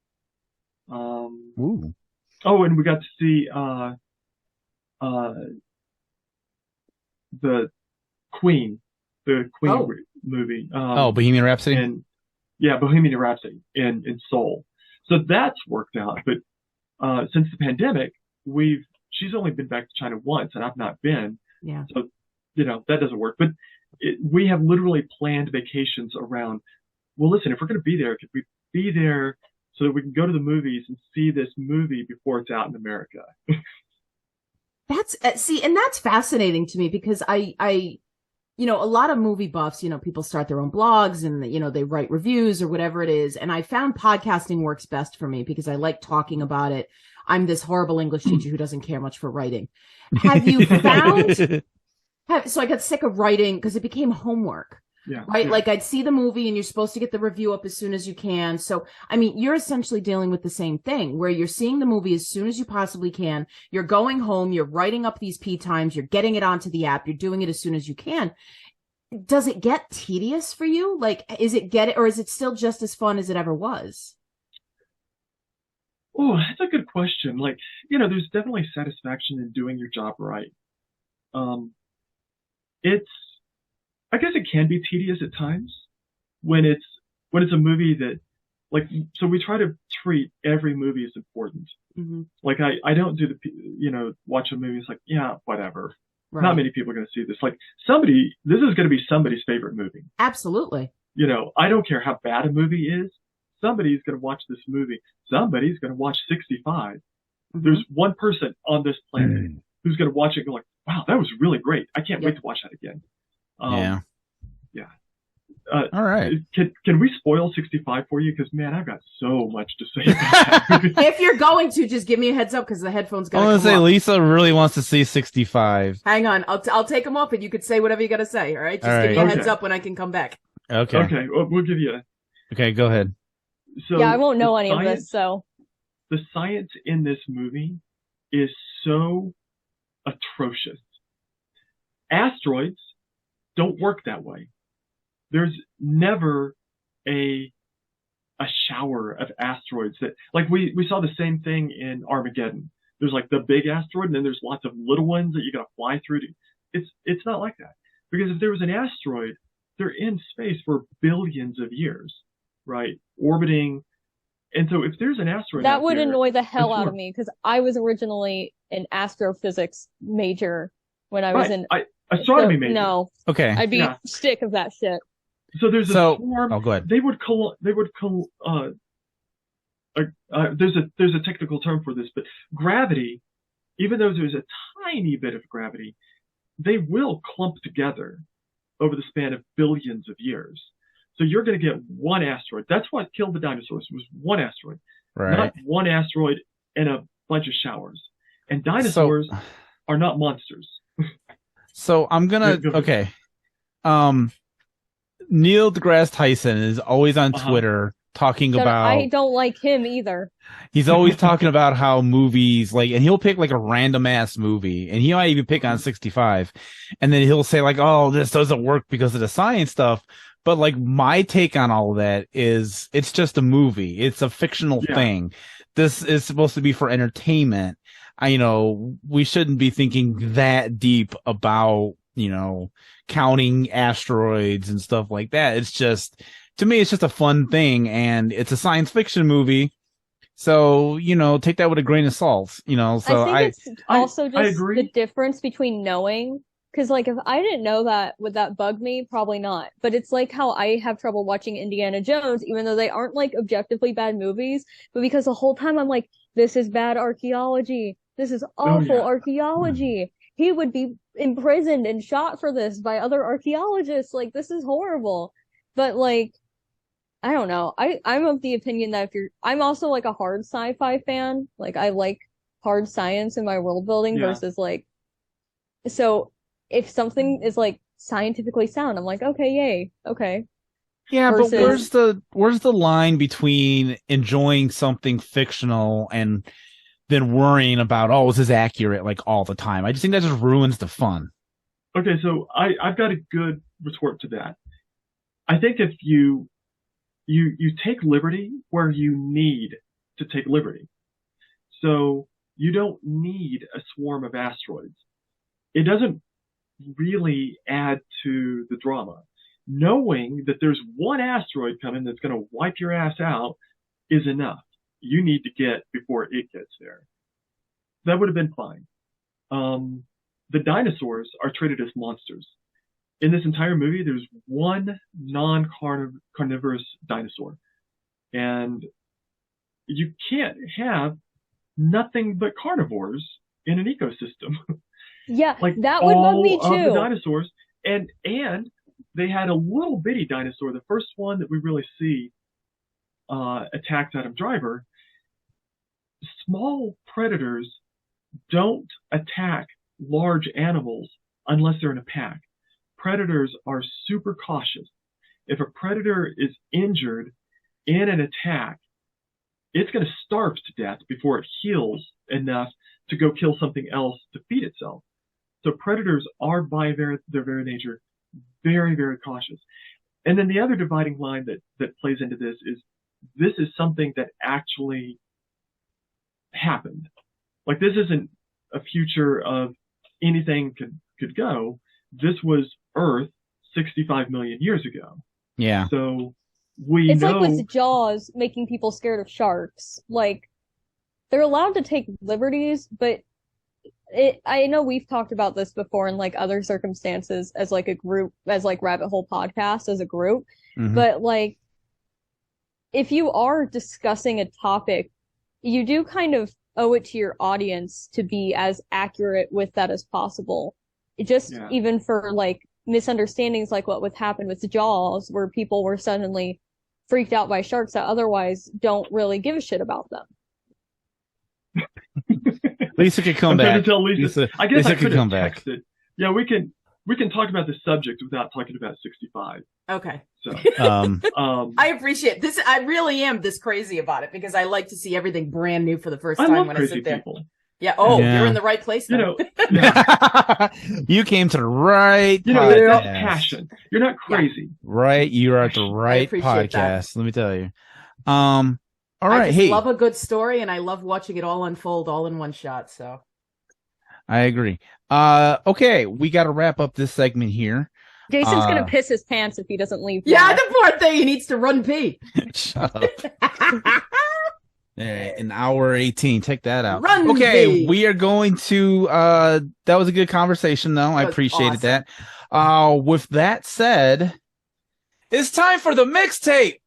S4: And we got to see the Queen movie.
S1: Bohemian Rhapsody?
S4: Bohemian Rhapsody in Seoul. So that's worked out. But since the pandemic, she's only been back to China once, and I've not been.
S2: Yeah.
S4: So, that doesn't work. But we have literally planned vacations around, well, listen, if we're going to be there, could we be there so that we can go to the movies and see this movie before it's out in America?
S2: That's and that's fascinating to me because I a lot of movie buffs, people start their own blogs and, they write reviews or whatever it is. And I found podcasting works best for me because I like talking about it. I'm this horrible English teacher who doesn't care much for writing. Have you found, so I got sick of writing because it became homework.
S4: Yeah.
S2: Right.
S4: Yeah.
S2: Like I'd see the movie and you're supposed to get the review up as soon as you can. So, you're essentially dealing with the same thing where you're seeing the movie as soon as you possibly can. You're going home, you're writing up these P times, you're getting it onto the app, you're doing it as soon as you can. Does it get tedious for you? Like, or is it still just as fun as it ever was?
S4: Oh, that's a good question. Like, there's definitely satisfaction in doing your job right. I guess it can be tedious at times when it's a movie that, like, so we try to treat every movie as important.
S2: Mm-hmm.
S4: Like, I don't do watch a movie. It's like, yeah, whatever. Right. Not many people are going to see this. Like, this is going to be somebody's favorite movie.
S2: Absolutely.
S4: I don't care how bad a movie is. Somebody's going to watch this movie. Somebody's going to watch 65. Mm-hmm. There's one person on this planet who's going to watch it and go like, wow, that was really great. I can't wait to watch that again.
S1: Yeah. All right.
S4: Can we spoil 65 for you? Because, man, I've got so much to say about that.
S2: If you're going to, just give me a heads up because the headphones got to come
S1: I want to say
S2: off.
S1: Lisa really wants to see 65.
S2: Hang on. I'll take them off and you could say whatever you got to say. All right. Just give me a heads up when I can come back.
S1: Okay.
S4: Okay. We'll give you
S1: Okay, go ahead.
S4: So
S3: yeah, I won't know any of this, so.
S4: The science in this movie is so atrocious. Asteroids don't work that way. There's never a shower of asteroids that, like we saw the same thing in Armageddon. There's like the big asteroid and then there's lots of little ones that you gotta fly through. It's not like that. Because if there was an asteroid, they're in space for billions of years, right? Orbiting. And so if there's an asteroid
S3: that would annoy the hell out of me because I was originally an astrophysics major when I was in
S4: astronomy major.
S3: No.
S1: Okay.
S3: I'd be sick of that shit.
S4: So there's a swarm.
S1: Oh, go ahead.
S4: There's a technical term for this, but gravity, even though there's a tiny bit of gravity, they will clump together over the span of billions of years. So you're going to get one asteroid. That's what killed the dinosaurs, was one asteroid.
S1: Right.
S4: Not one asteroid and a bunch of showers. And dinosaurs are not monsters.
S1: So I'm going to, okay. Neil deGrasse Tyson is always on Twitter talking about...
S3: I don't like him either.
S1: He's always talking about how movies, like, and he'll pick like a random ass movie, and he might even pick on 65, and then he'll say like, oh, this doesn't work because of the science stuff. But like my take on all of that is it's just a movie. It's a fictional thing. This is supposed to be for entertainment. We shouldn't be thinking that deep about, counting asteroids and stuff like that. It's just, to me, it's just a fun thing, and it's a science fiction movie. So, take that with a grain of salt, so
S3: I think it's also just the difference between knowing, because like if I didn't know that, would that bug me? Probably not. But it's like how I have trouble watching Indiana Jones, even though they aren't like objectively bad movies, but because the whole time I'm like, this is bad archaeology. This is awful archaeology. He would be imprisoned and shot for this by other archaeologists. Like, this is horrible. But like, I don't know. I'm of the opinion that I'm also like a hard sci-fi fan. Like, I like hard science in my world building versus like, so if something is like scientifically sound, I'm like, okay, yay. Okay.
S1: Yeah, versus... but where's the line between enjoying something fictional and then worrying about, oh, is this accurate like all the time? I just think that just ruins the fun.
S4: Okay, so I've got a good retort to that. I think if you take liberty where you need to take liberty. So you don't need a swarm of asteroids. It doesn't really add to the drama. Knowing that there's one asteroid coming that's going to wipe your ass out is enough. You need to get before it gets there. That would have been fine. The dinosaurs are treated as monsters. In this entire movie, there's one non-carnivorous dinosaur. And you can't have nothing but carnivores in an ecosystem.
S3: Yeah, like that would bug me too.
S4: All of the dinosaurs. And they had a little bitty dinosaur, the first one that we really see attacks Adam Driver. Small predators don't attack large animals unless they're in a pack. Predators are super cautious. If a predator is injured in an attack, it's going to starve to death before it heals enough to go kill something else to feed itself. So predators are, by their very nature, very, very cautious. And then the other dividing line that plays into this is something that actually happened. Like, this isn't a future of anything could go. This was Earth 65 million years ago.
S1: Yeah.
S4: So
S3: it's like with Jaws making people scared of sharks. Like, they're allowed to take liberties, but I know we've talked about this before in like other circumstances as like a group, as like Rabbit Hole Podcast as a group. Mm-hmm. But like, if you are discussing a topic, you do kind of owe it to your audience to be as accurate with that as possible. Even for like misunderstandings like what happened with Jaws, where people were suddenly freaked out by sharks that otherwise don't really give a shit about them.
S1: Lisa could come back. Lisa,
S4: I guess
S1: Lisa
S4: I could
S1: come
S4: have
S1: back.
S4: texted. Yeah, we can talk about the subject without talking about 65.
S2: Okay.
S4: So,
S2: I appreciate this. I really am this crazy about it because I like to see everything brand new for the first time when I sit there.
S4: People.
S2: Yeah. Oh, you're in the right place. Though.
S1: You came to the right.
S4: They're not passion. You're not crazy.
S1: Yeah. Right. You are at the right podcast. That. Let me tell you. All right.
S2: I just love a good story, and I love watching it all unfold all in one shot. So.
S1: I agree. Okay, we got to wrap up this segment here.
S3: Jason's gonna piss his pants if he doesn't leave.
S2: Yeah, the poor thing. He needs to run pee.
S1: Shut up. An hour 18. Take that out.
S2: Run
S1: okay,
S2: pee.
S1: We are going to. That was a good conversation, though. I appreciated that. With that said, it's time for the mixtape.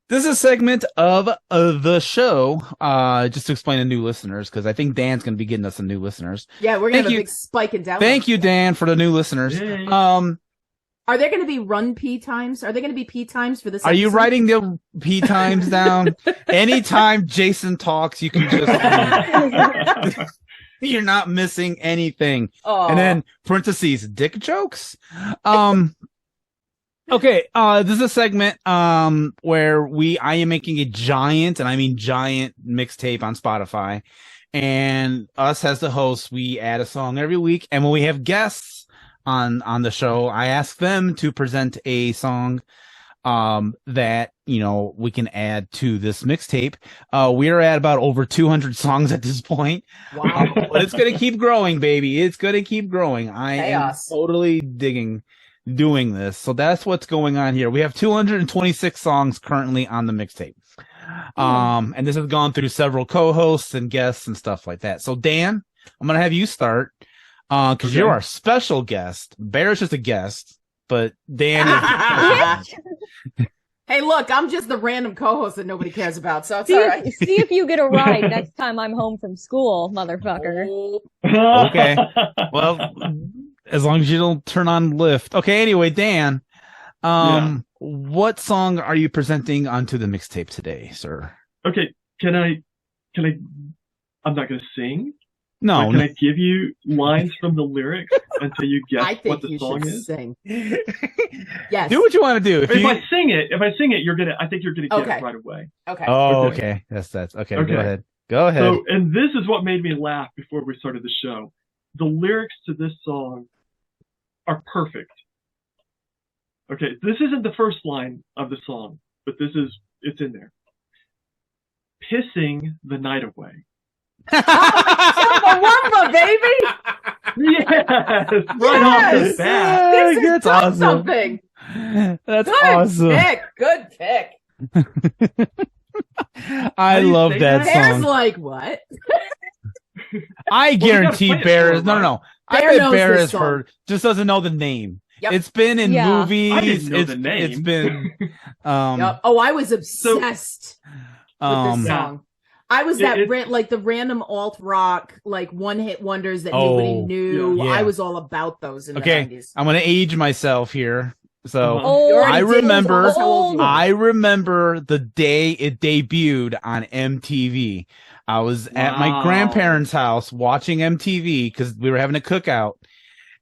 S1: This is a segment of the show, just to explain to new listeners, because I think Dan's going to be getting us some new listeners.
S2: Yeah, we're going to have a big spike in downloads.
S1: Thank you, Dan, for the new listeners.
S2: Yay. Are there going to be run P times? Are there going to be P times for this episode?
S1: Are you writing the P times down? Anytime Jason talks, you can just... You're not missing anything.
S2: Aww.
S1: And then parentheses, dick jokes. Okay, this is a segment where I am making a giant, and I mean giant, mixtape on Spotify, and us as the hosts, we add a song every week, and when we have guests on the show, I ask them to present a song that we can add to this mixtape. We are at about over 200 songs at this point.
S2: Wow!
S1: But it's gonna keep growing, baby. It's gonna keep growing. I am totally digging doing this. So that's what's going on here. We have 226 songs currently on the mixtape. And this has gone through several co-hosts and guests and stuff like that. So Dan, I'm going to have you start, cause you're our special guest. Bear's just a guest, but Dan is
S2: Hey, look, I'm just the random co-host that nobody cares about, so it's all right.
S3: See if you get a ride next time I'm home from school, motherfucker.
S1: Okay. Well, as long as you don't turn on Lyft. Okay, anyway, Dan, what song are you presenting onto the mixtape today, sir?
S4: Okay, can I, I'm not going to sing.
S1: No.
S4: Can I give you lines from the lyrics until you guess what the song is?
S2: Sing. Yes.
S1: Do what you want to do.
S4: If I sing it, I think you're gonna get it right away.
S2: Okay.
S1: Oh, okay. That's okay. Go ahead.
S4: So, and this is what made me laugh before we started the show. The lyrics to this song are perfect. Okay, this isn't the first line of the song, but it's in there. Pissing the night away.
S2: Chumbawamba, baby!
S4: Yes, right off the bat.
S1: That's awesome.
S2: Something.
S1: That's awesome.
S2: Good pick.
S1: I love that song.
S2: Bear's like, what?
S1: I guarantee Bear. No. I bet Bear has heard, just doesn't know the name.
S2: Yep.
S1: It's been in movies.
S4: I didn't know the name.
S1: It's been.
S2: Oh, I was obsessed with this song. I was the random alt rock, like one hit wonders that nobody knew. Yeah. I was all about those in the 90s.
S1: I'm going to age myself here. So I remember the day it debuted on MTV. I was at my grandparents' house watching MTV because we were having a cookout,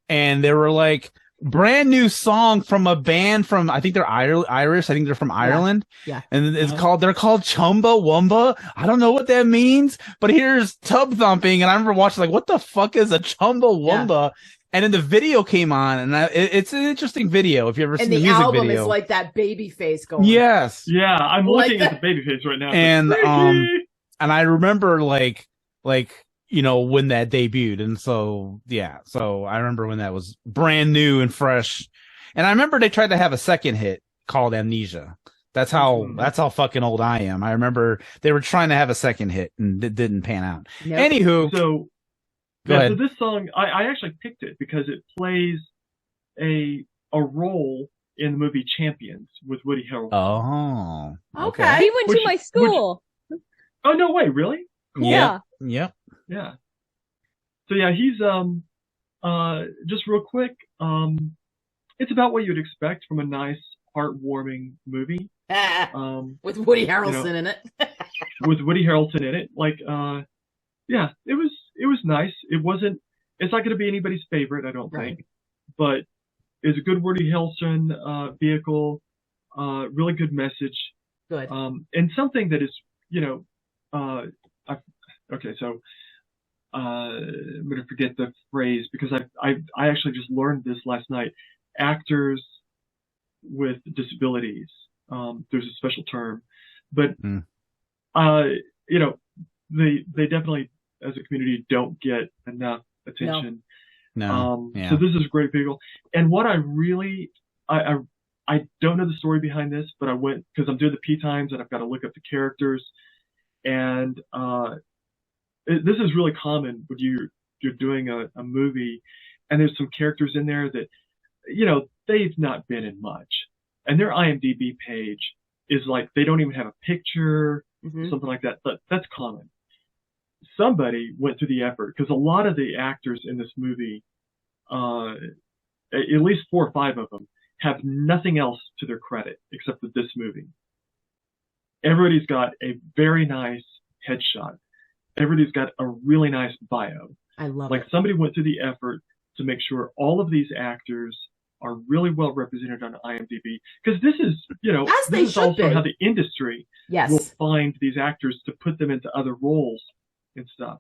S1: and they were like, brand new song from a band from, I think they're Irish. I think they're from Ireland.
S2: Yeah.
S1: And they're called Chumbawamba. I don't know what that means, but here's tub thumping. And I remember watching like, what the fuck is a Chumbawamba? Yeah. And then the video came on, and it's an interesting video. If you ever seen the music video. And the album
S2: is like that baby face going.
S1: Yes.
S4: Yeah. I'm looking at the baby face right now.
S1: And I remember like, when that debuted. And so I remember when that was brand new and fresh. And I remember they tried to have a second hit called Amnesia. That's how fucking old I am. I remember they were trying to have a second hit and it didn't pan out. Yep. Anywho.
S4: So
S1: Go ahead.
S4: So this song, I actually picked it because it plays a role in the movie Champions with Woody Harrelson.
S1: Oh,
S2: okay.
S3: He went to my school.
S4: Oh, no way, really?
S3: Cool. Yeah.
S1: Yeah.
S4: So yeah, he's just real quick. It's about what you'd expect from a nice, heartwarming movie.
S2: With Woody Harrelson in it.
S4: With Woody Harrelson in it, like, yeah, it was nice. It's not going to be anybody's favorite, I don't think, but it's a good Woody Harrelson vehicle, really good message.
S2: Good.
S4: And something that is, okay, so I'm going to forget the phrase because I actually just learned this last night. Actors with disabilities, there's a special term, but they definitely, as a community, don't get enough attention.
S1: No.
S4: So this is a great vehicle. And what I really, I don't know the story behind this, but I went, because I'm doing the P times and I've got to look up the characters. And this is really common when you're doing a movie and there's some characters in there that, they've not been in much. And their IMDb page is like, they don't even have a picture, something like that. But that's common. Somebody went through the effort, because a lot of the actors in this movie, at least 4 or 5 of them, have nothing else to their credit except for this movie. Everybody's got a very nice headshot. Everybody's got a really nice bio.
S2: I love it.
S4: Like somebody went through the effort to make sure all of these actors are really well represented on IMDb, because this is, this is also how the industry will find these actors to put them into other roles and stuff.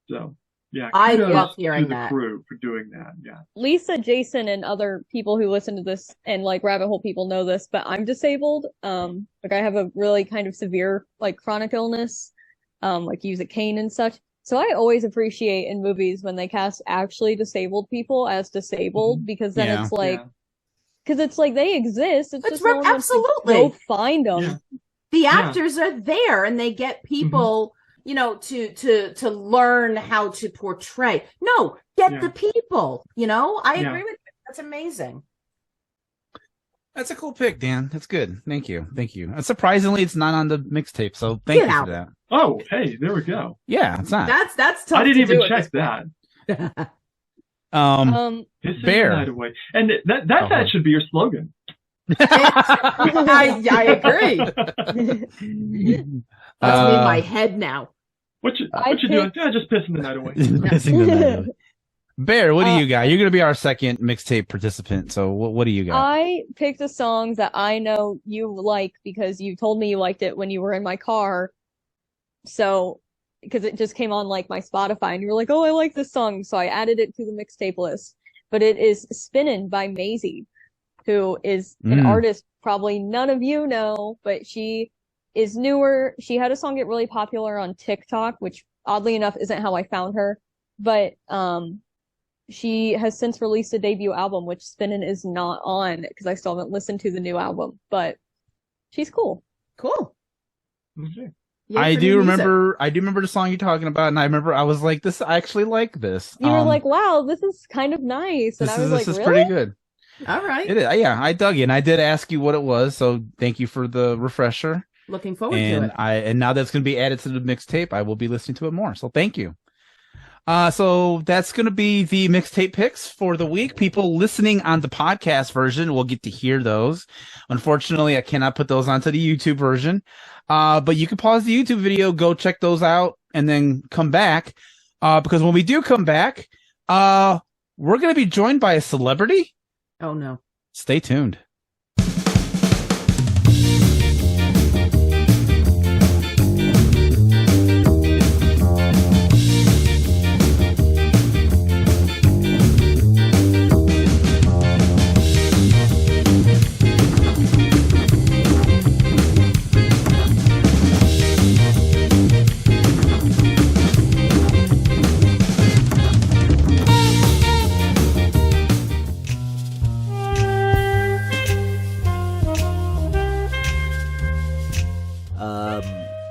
S4: So, yeah,
S2: I love hearing
S4: to the
S2: that.
S4: crew for doing that. Yeah,
S3: Lisa, Jason, and other people who listen to this and like rabbit hole people know this, but I'm disabled. Like I have a really kind of severe like chronic illness, like use a cane and such. So I always appreciate in movies when they cast actually disabled people as disabled, because then it's like, because it's like they exist. It's just no one wants to go find them.
S2: Yeah. The actors are there, and they get people, to learn how to portray. No, get the people. I agree with you. That's amazing.
S1: That's a cool pick, Dan. That's good. Thank you. And surprisingly, it's not on the mixtape, so thank you for that.
S4: Oh, hey, there we go.
S1: Yeah, it's not.
S2: That's tough.
S4: I didn't even check that.
S1: Bear.
S4: Night away. And that should be your slogan.
S2: I agree. That's in my head now.
S4: What you doing? Yeah, just pissing the night away.
S1: Pissing the night away. Bear, what do you got? You're going to be our second mixtape participant, so what do you got?
S3: I picked a song that I know you like because you told me you liked it when you were in my car. So, because it just came on like my Spotify and you were like, oh, I like this song. So I added it to the mixtape list. But it is Spinnin' by Maisie, who is an artist probably none of you know, but she is newer. She had a song get really popular on TikTok, which oddly enough isn't how I found her. But she has since released a debut album, which Spinnin' is not on because I still haven't listened to the new album. But she's cool.
S2: Cool.
S4: Okay.
S1: I do remember the song you're talking about, and I remember I was like, I actually like this.
S3: You were like, wow, this is kind of nice. And I was like,
S1: this is
S3: really?
S1: pretty good.
S2: All right.
S1: It is. Yeah, I dug it, and I did ask you what it was, so thank you for the refresher.
S2: Looking forward to it.
S1: And now that's going to be added to the mixtape, I will be listening to it more, so thank you. So that's going to be the mixtape picks for the week. People listening on the podcast version will get to hear those. Unfortunately, I cannot put those onto the YouTube version. But you can pause the YouTube video, go check those out, and then come back. Because when we do come back, we're going to be joined by a celebrity.
S2: Oh no.
S1: Stay tuned.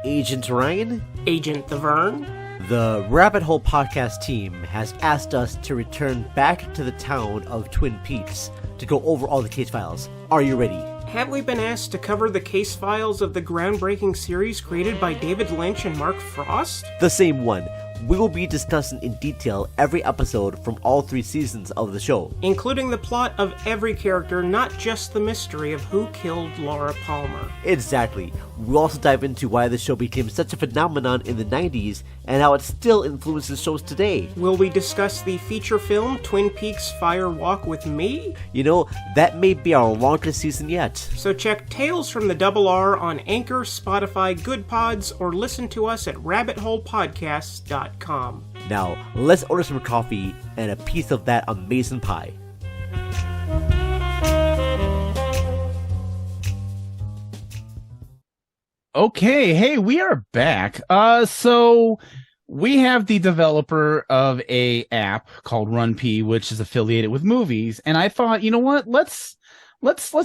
S5: Agent Ryan?
S6: Agent Thavern?
S5: The Rabbit Hole podcast team has asked us to return back to the town of Twin Peaks to go over all the case files. Are you ready?
S6: Have we been asked to cover the case files of the groundbreaking series created by David Lynch and Mark Frost?
S5: The same one. We will be discussing in detail every episode from all 3 seasons of the show,
S6: including the plot of every character, not just the mystery of who killed Laura Palmer.
S5: Exactly. We'll also dive into why the show became such a phenomenon in the 90s and how it still influences shows today.
S6: Will we discuss the feature film Twin Peaks Fire Walk with Me?
S5: You know, that may be our longest season yet.
S6: So check Tales from the Double R on Anchor, Spotify, Good Pods, or listen to us at rabbitholepodcasts.com.
S5: Now, let's order some coffee and a piece of that amazing pie.
S1: Okay, hey, we are back. So we have the developer of a app called RunPee, which is affiliated with movies, and I thought, you know what? Let's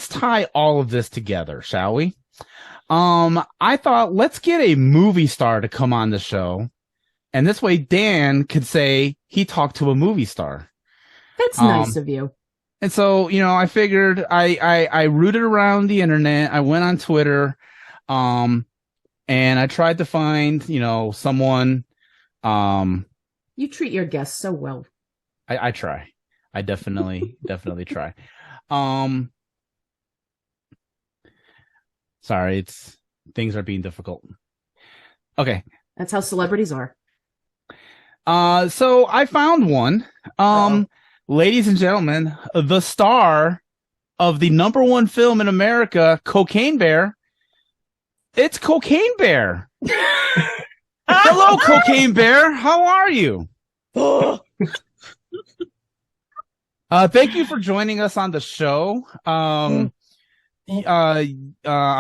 S1: tie all of this together, shall we? I thought let's get a movie star to come on the show. And this way, Dan could say he talked to a movie star.
S2: That's nice of you.
S1: And so, you know, I figured I rooted around the internet. I went on Twitter, and I tried to find, you know, someone.
S2: You treat your guests so well.
S1: I try. I definitely try. Sorry, things are being difficult. Okay.
S2: That's how celebrities are.
S1: So I found one. Ladies and gentlemen, the star of the #1 film in America, Cocaine Bear. It's Cocaine Bear. Hello, Cocaine Bear. How are you? Thank you for joining us on the show. I'm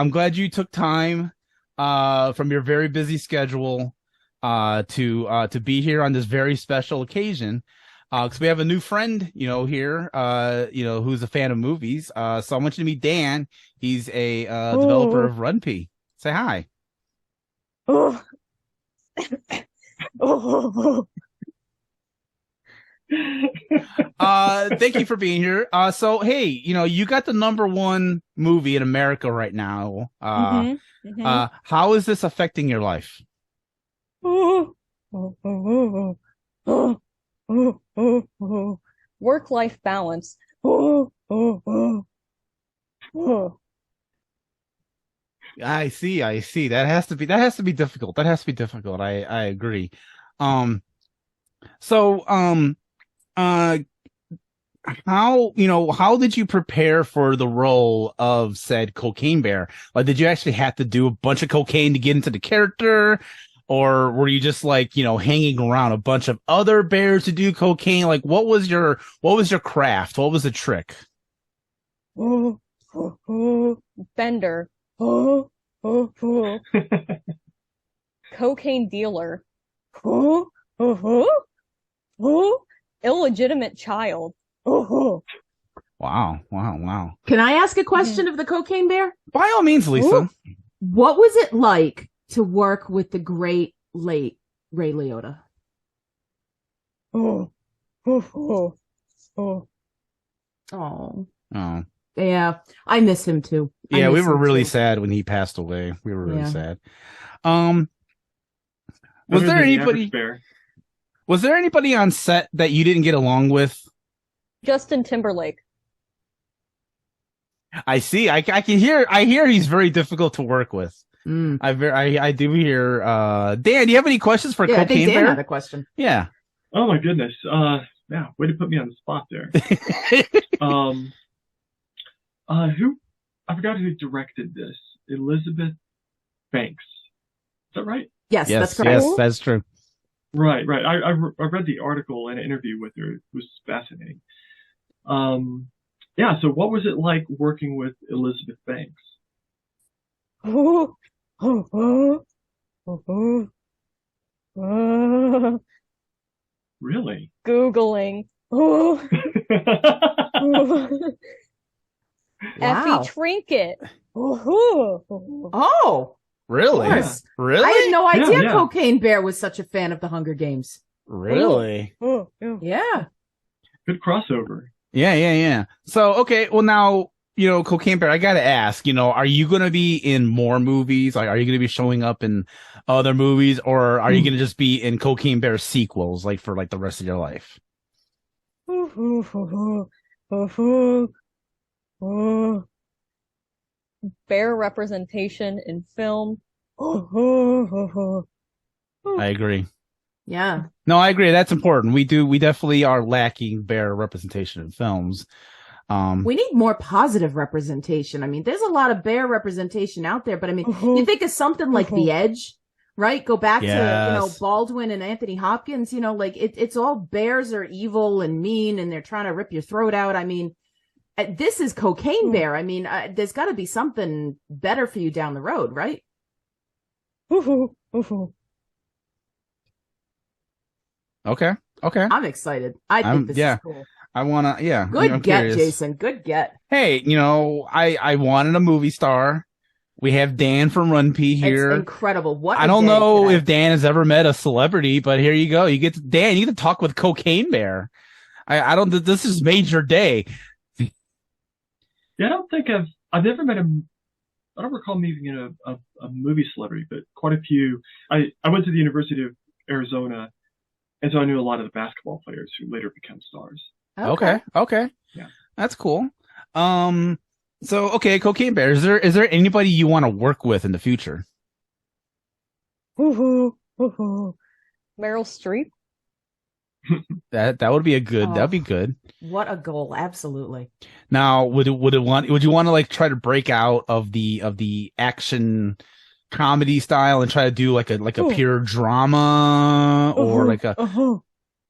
S1: glad you took time from your very busy schedule to be here on this very special occasion, because we have a new friend, you know, here, you know, who's a fan of movies. So I want you to meet Dan. He's a developer of RunPee. Say hi. Thank you for being here. So hey, you know, you got the #1 movie in America right now. How is this affecting your life?
S3: Work-life balance.
S1: I see. That has to be difficult. I agree. How did you prepare for the role of said Cocaine Bear? Like, did you actually have to do a bunch of cocaine to get into the character? Or were you just like, you know, hanging around a bunch of other bears to do cocaine? Like, what was your craft? What was the trick?
S3: Bender. Cocaine dealer. Illegitimate child.
S1: Wow.
S2: Can I ask a question of the Cocaine Bear?
S1: By all means, Lisa.
S2: What was it like to work with the great late Ray Liotta? Oh. Yeah, I miss him too.
S1: Yeah, we were really sad when he passed away. We were really sad. Was there anybody on set that you didn't get along with?
S3: Justin Timberlake.
S1: I see. I hear he's very difficult to work with. I do hear. Dan, do you have any questions for Cocaine
S2: I think Dan
S1: Bear?
S2: had a question.
S1: Yeah.
S4: Oh my goodness. Yeah, way to put me on the spot there. I forgot who directed this. Elizabeth Banks. Is that right?
S2: Yes, that's correct.
S1: Yes, that's true.
S4: Right. I read the article and interview with her. It was fascinating. Yeah, so what was it like working with Elizabeth Banks? Really?
S3: Googling.
S2: Wow.
S3: Effie Trinket.
S2: Oh.
S1: Really? Really?
S2: I had no idea Cocaine Bear was such a fan of the Hunger Games.
S1: Really?
S2: Yeah.
S4: Good crossover.
S1: Yeah. So, okay, well now, Cocaine Bear, I gotta ask, are you gonna be in more movies? Like, are you gonna be showing up in other movies, or are you gonna just be in Cocaine Bear sequels, like, for, like, the rest of your life?
S3: Bear representation in film.
S1: I agree.
S2: Yeah.
S1: No, I agree. That's important. We definitely are lacking bear representation in films.
S2: We need more positive representation. I mean, there's a lot of bear representation out there, but I mean, you think of something like The Edge, right? Go back to, Baldwin and Anthony Hopkins, like it's all bears are evil and mean and they're trying to rip your throat out. I mean, this is Cocaine Bear. I mean, there's got to be something better for you down the road, right?
S1: Okay.
S2: I'm excited. I think this is cool.
S1: I want to,
S2: Good get, Jason. Good get.
S1: Hey, I wanted a movie star. We have Dan from RunPee here.
S2: It's incredible.
S1: I don't know if Dan has ever met a celebrity, but here you go. You get to talk with Cocaine Bear. This has made your day.
S4: Yeah, I don't think I've never met him. I don't recall meeting a movie celebrity, but quite a few. I went to the University of Arizona, and so I knew a lot of the basketball players who later became stars.
S1: Okay.
S4: Yeah.
S1: That's cool. So, okay, Cocaine Bear, is there anybody you want to work with in the future?
S3: Meryl Streep.
S1: That would be that'd be good.
S2: What a goal. Absolutely.
S1: Now, would you want to like try to break out of the action comedy style and try to do like a pure drama or like a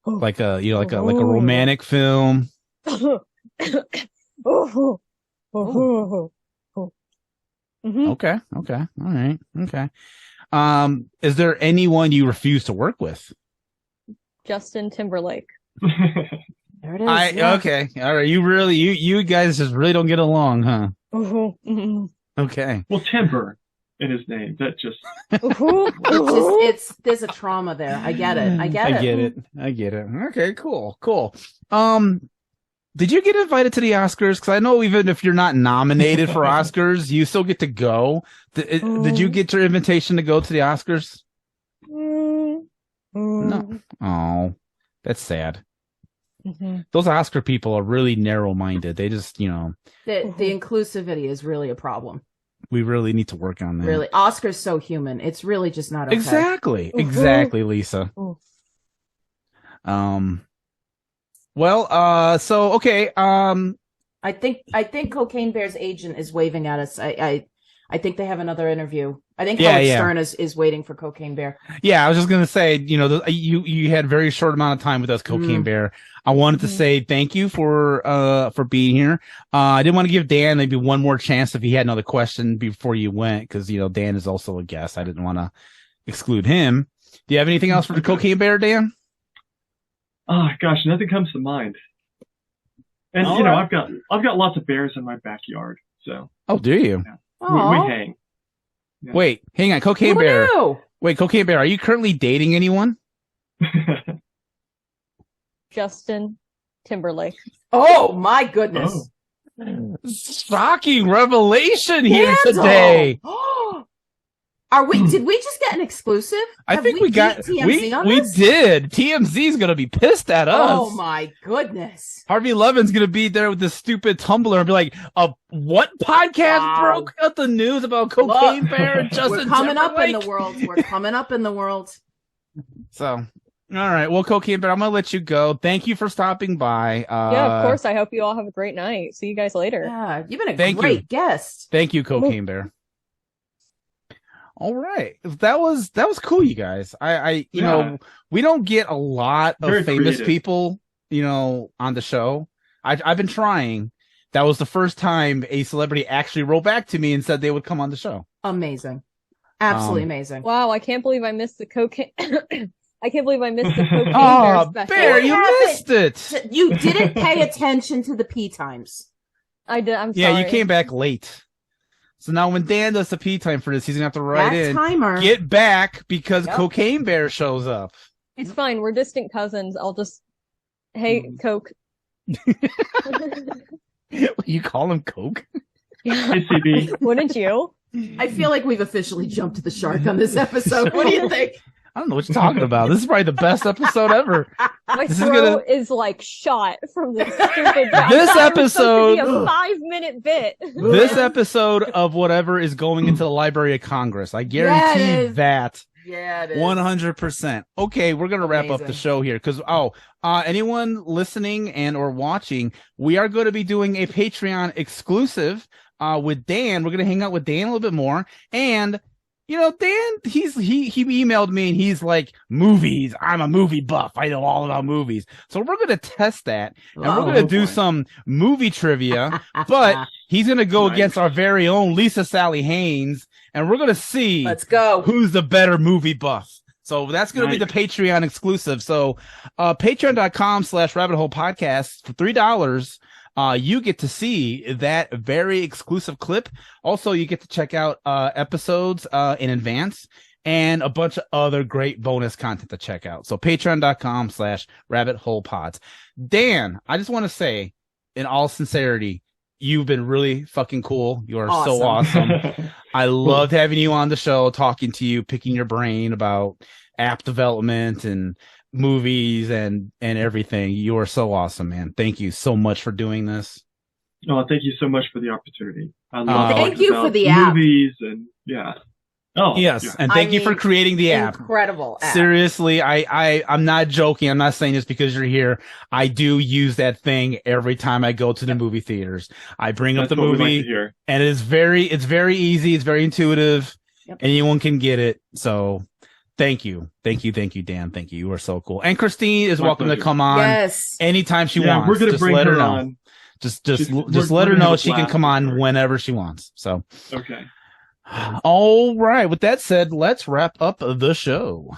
S1: romantic film? Okay. All right. Okay. Is there anyone you refuse to work with?
S3: Justin Timberlake.
S2: There it is.
S1: Okay. All right. You guys just really don't get along, huh? Okay.
S4: Well, Timber in his name. That just.
S2: There's a trauma there. I get it. I get
S1: it. Okay. Cool. Did you get invited to the Oscars? Because I know even if you're not nominated for Oscars, you still get to go. Did you get your invitation to go to the Oscars? No. Oh, that's sad. Those Oscar people are really narrow-minded. They just,
S2: the inclusivity is really a problem.
S1: We really need to work on that.
S2: Really, Oscar's so human. It's really just not okay.
S1: Exactly, Lisa. Well, so okay.
S2: I think Cocaine Bear's agent is waving at us. I think they have another interview. I think Howard Stern is waiting for Cocaine Bear.
S1: Yeah, I was just gonna say, you had a very short amount of time with us, Cocaine Bear. I wanted to say thank you for being here. I did want to give Dan maybe one more chance if he had another question before you went, because Dan is also a guest. I didn't want to exclude him. Do you have anything else for the Cocaine Bear, Dan?
S4: Oh gosh, nothing comes to mind. And I've got lots of bears in my backyard. So.
S1: Oh, do you?
S4: Yeah. We hang. Yeah.
S1: Wait, hang on, Cocaine Bear. Wait, Cocaine Bear, are you currently dating anyone?
S3: Justin Timberlake.
S2: Oh my goodness!
S1: Oh. Shocking revelation here today.
S2: Did we just get an exclusive?
S1: I think we got TMZ on this? We did. TMZ is going to be pissed at us.
S2: Oh my goodness.
S1: Harvey Levin's going to be there with this stupid Tumblr and be like, what podcast broke out the news about Cocaine Bear and Justin Timberlake?
S2: We're coming up in the world.
S1: So, all right. Well, Cocaine Bear, I'm going to let you go. Thank you for stopping by.
S3: Yeah, of course. I hope you all have a great night. See you guys later.
S2: Yeah, you've been a great guest.
S1: Thank you, Cocaine Bear. All right. That was cool, you guys. We don't get a lot of very famous creative people, on the show. I've been trying. That was the first time a celebrity actually wrote back to me and said they would come on the show.
S2: Amazing. Absolutely amazing.
S3: Wow, I can't believe I missed the cocaine. I can't believe I missed the Cocaine Bear special.
S1: Bear, you missed it.
S2: You didn't pay attention to the P times.
S3: I did. I'm sorry.
S1: Yeah, you came back late. So now when Dan does the P time for this, he's gonna have to write in
S2: timer.
S1: Get back because Cocaine Bear shows up.
S3: It's fine. We're distant cousins. I'll just hey Coke.
S1: You call him Coke?
S4: Hey, CB.
S3: Wouldn't you?
S2: I feel like we've officially jumped the shark on this episode. What do you think?
S1: I don't know what you're talking about. This is probably the best episode ever.
S3: My throat is like shot from this stupid job.
S1: This episode,
S3: a 5-minute bit.
S1: This episode of whatever is going into the Library of Congress. I guarantee that.
S2: Yeah, it is.
S1: 100%. Okay, we're gonna wrap up the show here because anyone listening and or watching, we are going to be doing a Patreon exclusive with Dan. We're gonna hang out with Dan a little bit more, and Dan, he emailed me and he's like, movies. I'm a movie buff. I know all about movies. So we're going to test that and we're going to do some movie trivia, but he's going to go against our very own Lisa Sally Haynes and we're going to see who's the better movie buff. So that's going to be the Patreon exclusive. So, patreon.com/rabbit hole podcast for $3. You get to see that very exclusive clip. Also, you get to check out episodes in advance and a bunch of other great bonus content to check out. So patreon.com/rabbit hole pods. Dan, I just want to say, in all sincerity, you've been really fucking cool. You are so awesome. I loved having you on the show, talking to you, picking your brain about app development and movies and everything. You are so awesome, man. Thank you so much for doing this.
S4: Oh, thank you so much for the opportunity. I love
S2: thank you for the app.
S4: Movies and
S1: and thank you for creating the app.
S2: Incredible app.
S1: Seriously, I'm not joking. I'm not saying this because you're here. I do use that thing every time I go to the movie theaters. I bring up the movie and it's very easy. It's very intuitive. Anyone can get it. So thank you, Dan. Thank you. You are so cool. And Christine is welcome to come on anytime she wants.
S4: We're gonna bring her on.
S1: Just let her know she can come on whenever she wants. So
S4: okay.
S1: All right. With that said, let's wrap up the show.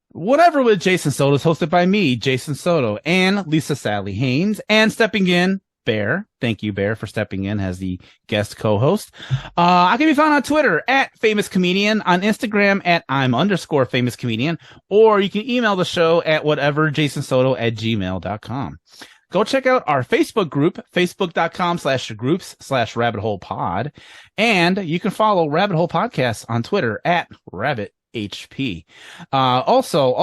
S1: Whatever with Jason Soto is hosted by me, Jason Soto, and Lisa Sally Haynes, and stepping in, Bear. Thank you, Bear, for stepping in as the guest co-host. I can be found on Twitter at Famous Comedian, on Instagram at I'm_Famous Comedian, or you can email the show at whateverjasonsoto@gmail.com. Go check out our Facebook group, facebook.com/groups/Rabbit Hole Pod. And you can follow Rabbit Hole Podcast on Twitter at RabbitHP. Also,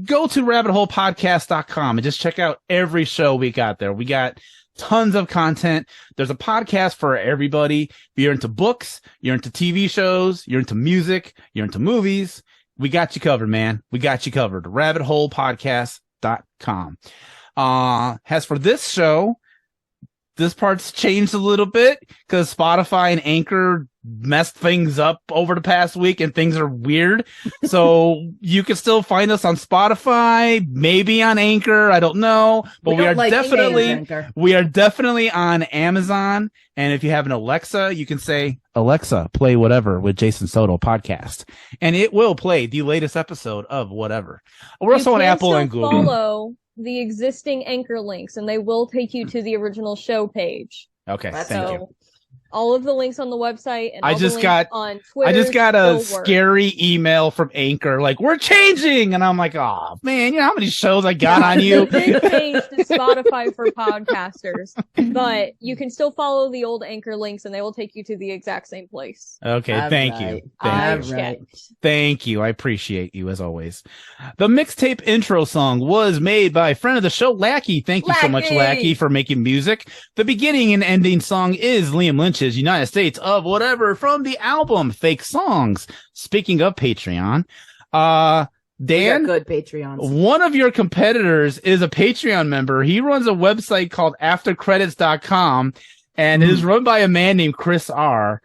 S1: go to rabbitholepodcast.com and just check out every show we got there. We got tons of content. There's a podcast for everybody. If you're into books, you're into TV shows, you're into music, you're into movies, we got you covered, man. We got you covered. rabbitholepodcast.com. As for this show, this part's changed a little bit because Spotify and Anchor messed things up over the past week and things are weird. So you can still find us on Spotify, maybe on Anchor. I don't know, but we are definitely on Amazon. And if you have an Alexa, you can say, Alexa, play whatever with Jason Soto podcast. And it will play the latest episode of whatever. We're also on Apple and Google.
S3: Follow the existing Anchor links and they will take you to the original show page.
S1: Okay, thank you.
S3: All of the links on the website and
S1: on Twitter. I just got a scary email from Anchor, like, we're changing, and I'm like, oh man, you know how many shows I got on you?
S3: They changed to Spotify for podcasters, but you can still follow the old Anchor links, and they will take you to the exact same place.
S1: Okay, thank you. Thank you. I appreciate you as always. The mixtape intro song was made by a friend of the show, Lackey. Thank you so much, Lackey, for making music. The beginning and ending song is Liam Lynch's United States of Whatever from the album Fake Songs. Speaking of Patreon, Dan,
S2: good Patreons.
S1: One of your competitors is a Patreon member. He runs a website called aftercredits.com and it is run by a man named Chris R.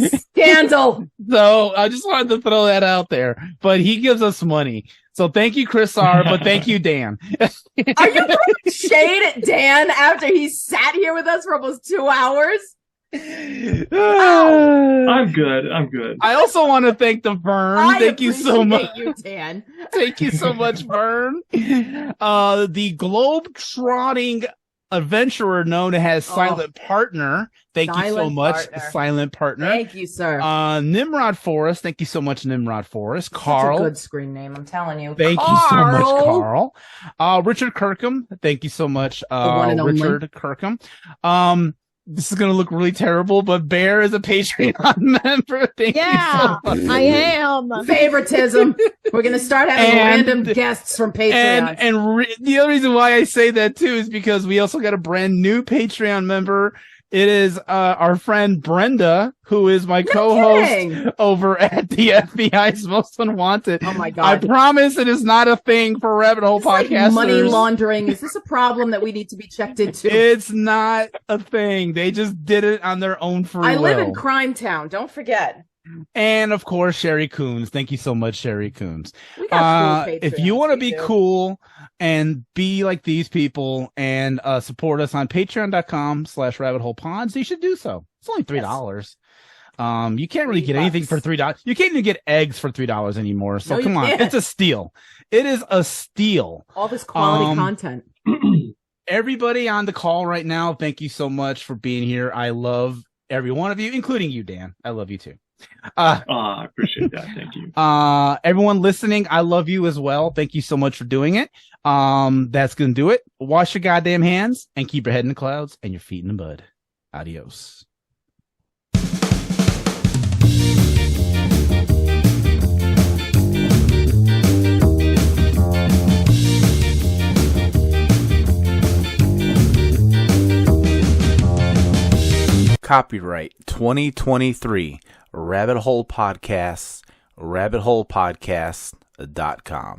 S2: Scandal.
S1: So I just wanted to throw that out there, but he gives us money. So thank you, Chris R., but thank you, Dan.
S2: Are you throwing shade at Dan after he sat here with us for almost 2 hours?
S4: I'm good.
S1: I also want to thank the Vern. Thank you so much.
S2: You, Dan.
S1: Thank you so much, Vern. The globe-trotting adventurer known as Silent Partner. Thank you so much, Silent Partner.
S2: Thank you, sir.
S1: Nimrod Forrest. Thank you so much, Nimrod Forrest. Carl.
S2: Such a good screen name, I'm telling you.
S1: Thank you so much, Carl. Richard Kirkham. Thank you so much, Richard Kirkham. This is going to look really terrible, but Bear is a Patreon member. Thank you so much.
S3: I am.
S2: Favoritism. We're going to start having random guests from Patreon.
S1: And the other reason why I say that, too, is because we also got a brand new Patreon member. It is our friend Brenda, who is my co-host over at the FBI's Most Unwanted.
S2: Oh my God!
S1: I promise it is not a thing for Rabbit Hole podcasters.
S2: Like money laundering. Is this a problem that we need to be checked into?
S1: It's not a thing. They just did it on their own free will.
S2: I live in Crime Town. Don't forget.
S1: And of course, Sherry Coons. Thank you so much, Sherry Coons. If you want to be cool and be like these people and support us on patreon.com/rabbitholepods, you should do so. It's only $3. You can't really get anything for $3. You can't even get eggs for $3 anymore. So come on, it's a steal. It is a steal.
S2: All this quality content.
S1: Everybody on the call right now, thank you so much for being here. I love every one of you, including you, Dan. I love you too.
S4: I appreciate that. Thank you.
S1: Everyone listening, I love you as well. Thank you so much for doing it. That's gonna do it. Wash your goddamn hands and keep your head in the clouds and your feet in the mud. Adios.
S7: Copyright 2023 Rabbit Hole Podcasts, rabbitholepodcasts.com.